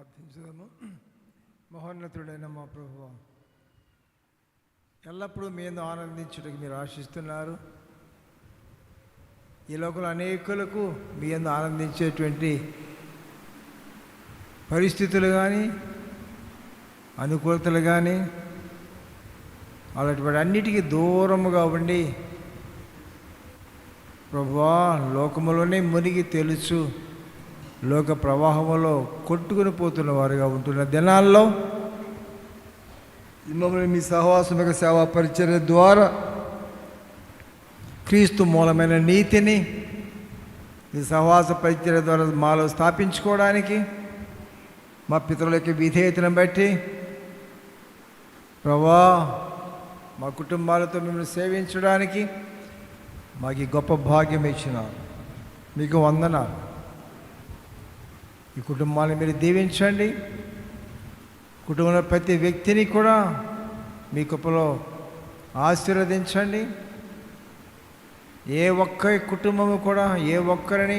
ప్రార్థించుదాము. మహోన్నతుడైన మా ప్రభువా, ఎల్లప్పుడూ మీ యందు ఆనందించుటకు మీరు ఆశిస్తున్నారు. ఈ లోకంలో అనేకులకు మీ యందు ఆనందించేటువంటి పరిస్థితులు కానీ అనుకూలతలు కానీ అలాంటి అన్నిటికీ దూరముగా ఉండి ప్రభువా లోకములోనే మునిగి తెలుసు లోక ప్రవాహంలో కొట్టుకుని పోతున్న వారుగా ఉంటున్న దినాల్లో మమ్మల్ని మీ సహవాసముగా సేవా పరిచర్య ద్వారా క్రీస్తు మూలమైన నీతిని ఈ సహవాస పరిచర్య ద్వారా మాలో స్థాపించుకోవడానికి మా పితరుల యొక్క విధేయతను బట్టి ప్రభువా మా కుటుంబాలతో మిమ్మల్ని సేవించడానికి మాకు ఈ గొప్ప భాగ్యం ఇచ్చినారు. మీకు వందనాలు. ఈ కుటుంబాన్ని మీరు దీవించండి. కుటుంబంలో ప్రతి వ్యక్తిని కూడా మీ కృపలో ఆశీర్వదించండి. ఏ ఒక్క కుటుంబము కూడా ఏ ఒక్కరిని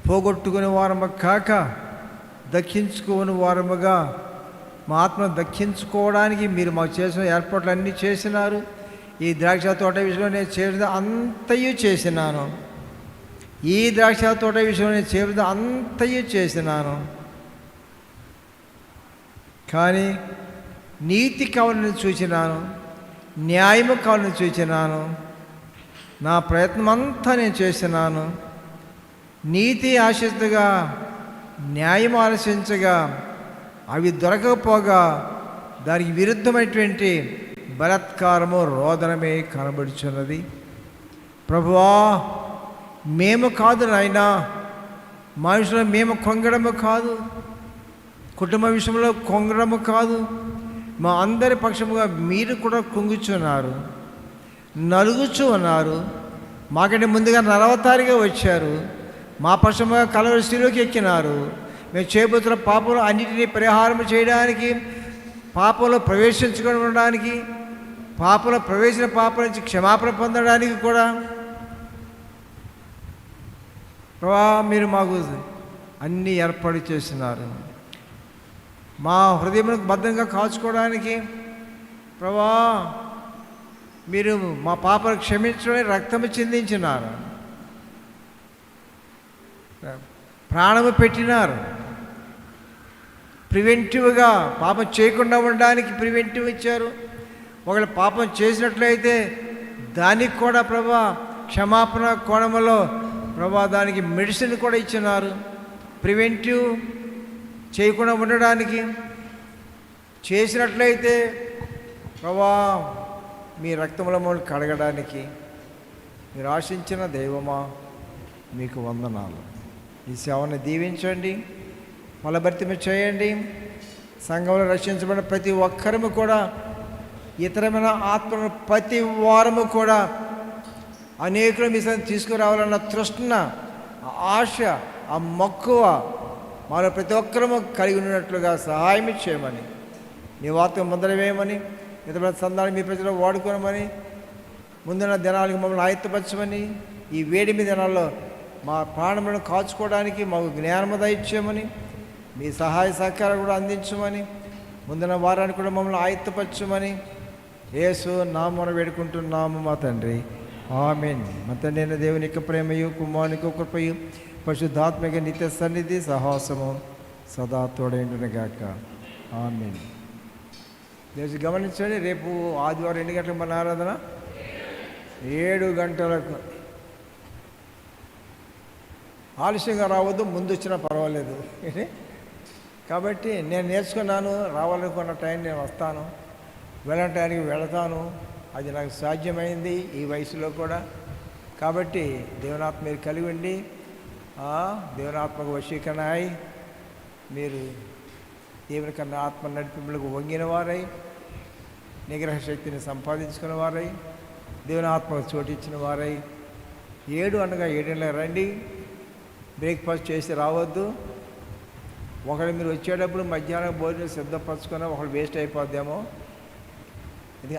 పోగొట్టుకునే వారము కాక దక్కించుకునే వారముగా మా ఆత్మను దక్కించుకోవడానికి మీరు మాకు చేసిన ఏర్పాట్లు అన్నీ చేసినారు. ఈ ద్రాక్ష తోట విషయంలో నేను చేసిన అంతయు చేసినాను. ఈ ద్రాక్ష తోట విషయంలో నేను చేసిన అంతయు చేసినాను. కానీ నీతి కావాలని చూచినాను, న్యాయము కావాలని చూచినాను. నా ప్రయత్నం అంతా నేను చేసినాను. నీతి ఆశిస్తుగా న్యాయం ఆలోచించగా అవి దొరకకపోగా దానికి విరుద్ధమైనటువంటి బలాత్కారము రోదనమే కనబడుచున్నది. ప్రభువా మేము కాదు నాయనా, మనుషులు మేము కొంగడము కాదు, కుటుంబ విషయంలో కొంగడము కాదు, మా అందరి పక్షముగా మీరు కూడా కుంగుచున్నారు, నలుగుచూ ఉన్నారు. మాకంటే ముందుగా 40 తారీఖుగా వచ్చారు. మా పక్షముగా కలవరి శిలువకి ఎక్కినారు. మేము చేయబోతున్న పాపంలో అన్నిటినీ పరిహారం చేయడానికి, పాపంలో ప్రవేశించుకోవడానికి, పాపంలో ప్రవేశించిన పాపం నుంచి క్షమాపణ పొందడానికి కూడా ప్రభా మీరు మాకు అన్నీ ఏర్పాటు చేస్తున్నారు. మా హృదయములకు బద్ధంగా కాచుకోవడానికి ప్రభా మీరు మా పాపను క్షమించడానికి రక్తము చిందించినారు, ప్రాణము పెట్టినారు. ప్రివెంటివ్గా పాపం చేయకుండా ఉండడానికి ప్రివెంటివ్ ఇచ్చారు. ఒకవేళ పాపం చేసినట్లయితే దానికి కూడా ప్రభా క్షమాపణ కోణంలో ప్రభా దానికి మెడిసిన్ కూడా ఇచ్చినారు. ప్రివెంటివ్ చేయకుండా ఉండడానికి, చేసినట్లయితే ప్రభా మీ రక్తంలో మమ్మల్ని కడగడానికి మీరు ఆశించిన దైవమా మీకు వందనాలు. ఈ సేవను దీవించండి, ఫలభర్తిమ చేయండి. సంఘంలో రక్షించబడిన ప్రతి ఒక్కరము కూడా ఇతరమైన ఆత్మను ప్రతి వారము కూడా అనేకులు మీ సంగతి తీసుకురావాలన్న తృష్ణ, ఆశ, ఆ మక్కువ మాలో ప్రతి ఒక్కరము కలిగి ఉన్నట్లుగా సహాయం చేయమని, నీ వార్త ముందర వేయమని, ఇతర సందాన్ని మీ ప్రజలు వాడుకోనమని, ముందున్న దినాలకు మమ్మల్ని ఆయత్తపరచమని, ఈ వేడిమి దినాల్లో మా ప్రాణములను కాచుకోవడానికి మాకు జ్ఞానము దయచేయమని, మీ సహాయ సహకారం కూడా అందించమని, ముందున్న వారాన్ని కూడా మమ్మల్ని ఆయత్తపరచమని యేసు నామమున వేడుకుంటున్నాము మా తండ్రి. ఆమేన్. మా తండ్రి అయిన దేవుని యొక్క ప్రేమయు, కుమారుని యొక్క కృపయు, పరిశుద్ధాత్మక నిత్య సన్నిధి సహవాసము సదా తోడైండునుగాక. ఆమేన్. దయచేసి గమనించండి, రేపు ఆదివారం ఎన్ని గంటలకు మన ఆరాధన? 7 గంటలకు. ఆలస్యంగా రావద్దు, ముందు వచ్చినా పర్వాలేదు. కాబట్టి నేను నేర్చుకున్నాను, రావాలనుకున్న టైం నేను వస్తాను, వెళ్ళని టైంకి వెళతాను. అది నాకు సాధ్యమైంది ఈ వయసులో కూడా. కాబట్టి దేవునాత్మ మీరు కలిగి ఉండి దేవునాత్మకు వశీకరణ అయి మీరు దేవుని కన్నా ఆత్మ నడిపింపులకు వంగిన వారై, నిగ్రహ శక్తిని సంపాదించుకున్న వారై, దేవుని ఆత్మకు చోటిచ్చిన వారై 7 అనగా 7 రండి. బ్రేక్ఫాస్ట్ చేసి రావద్దు. ఒకళ్ళు మీరు వచ్చేటప్పుడు మధ్యాహ్నం భోజనం సిద్ధపరచుకున్నా ఒకళ్ళు వేస్ట్ అయిపోద్దేమో. ఇది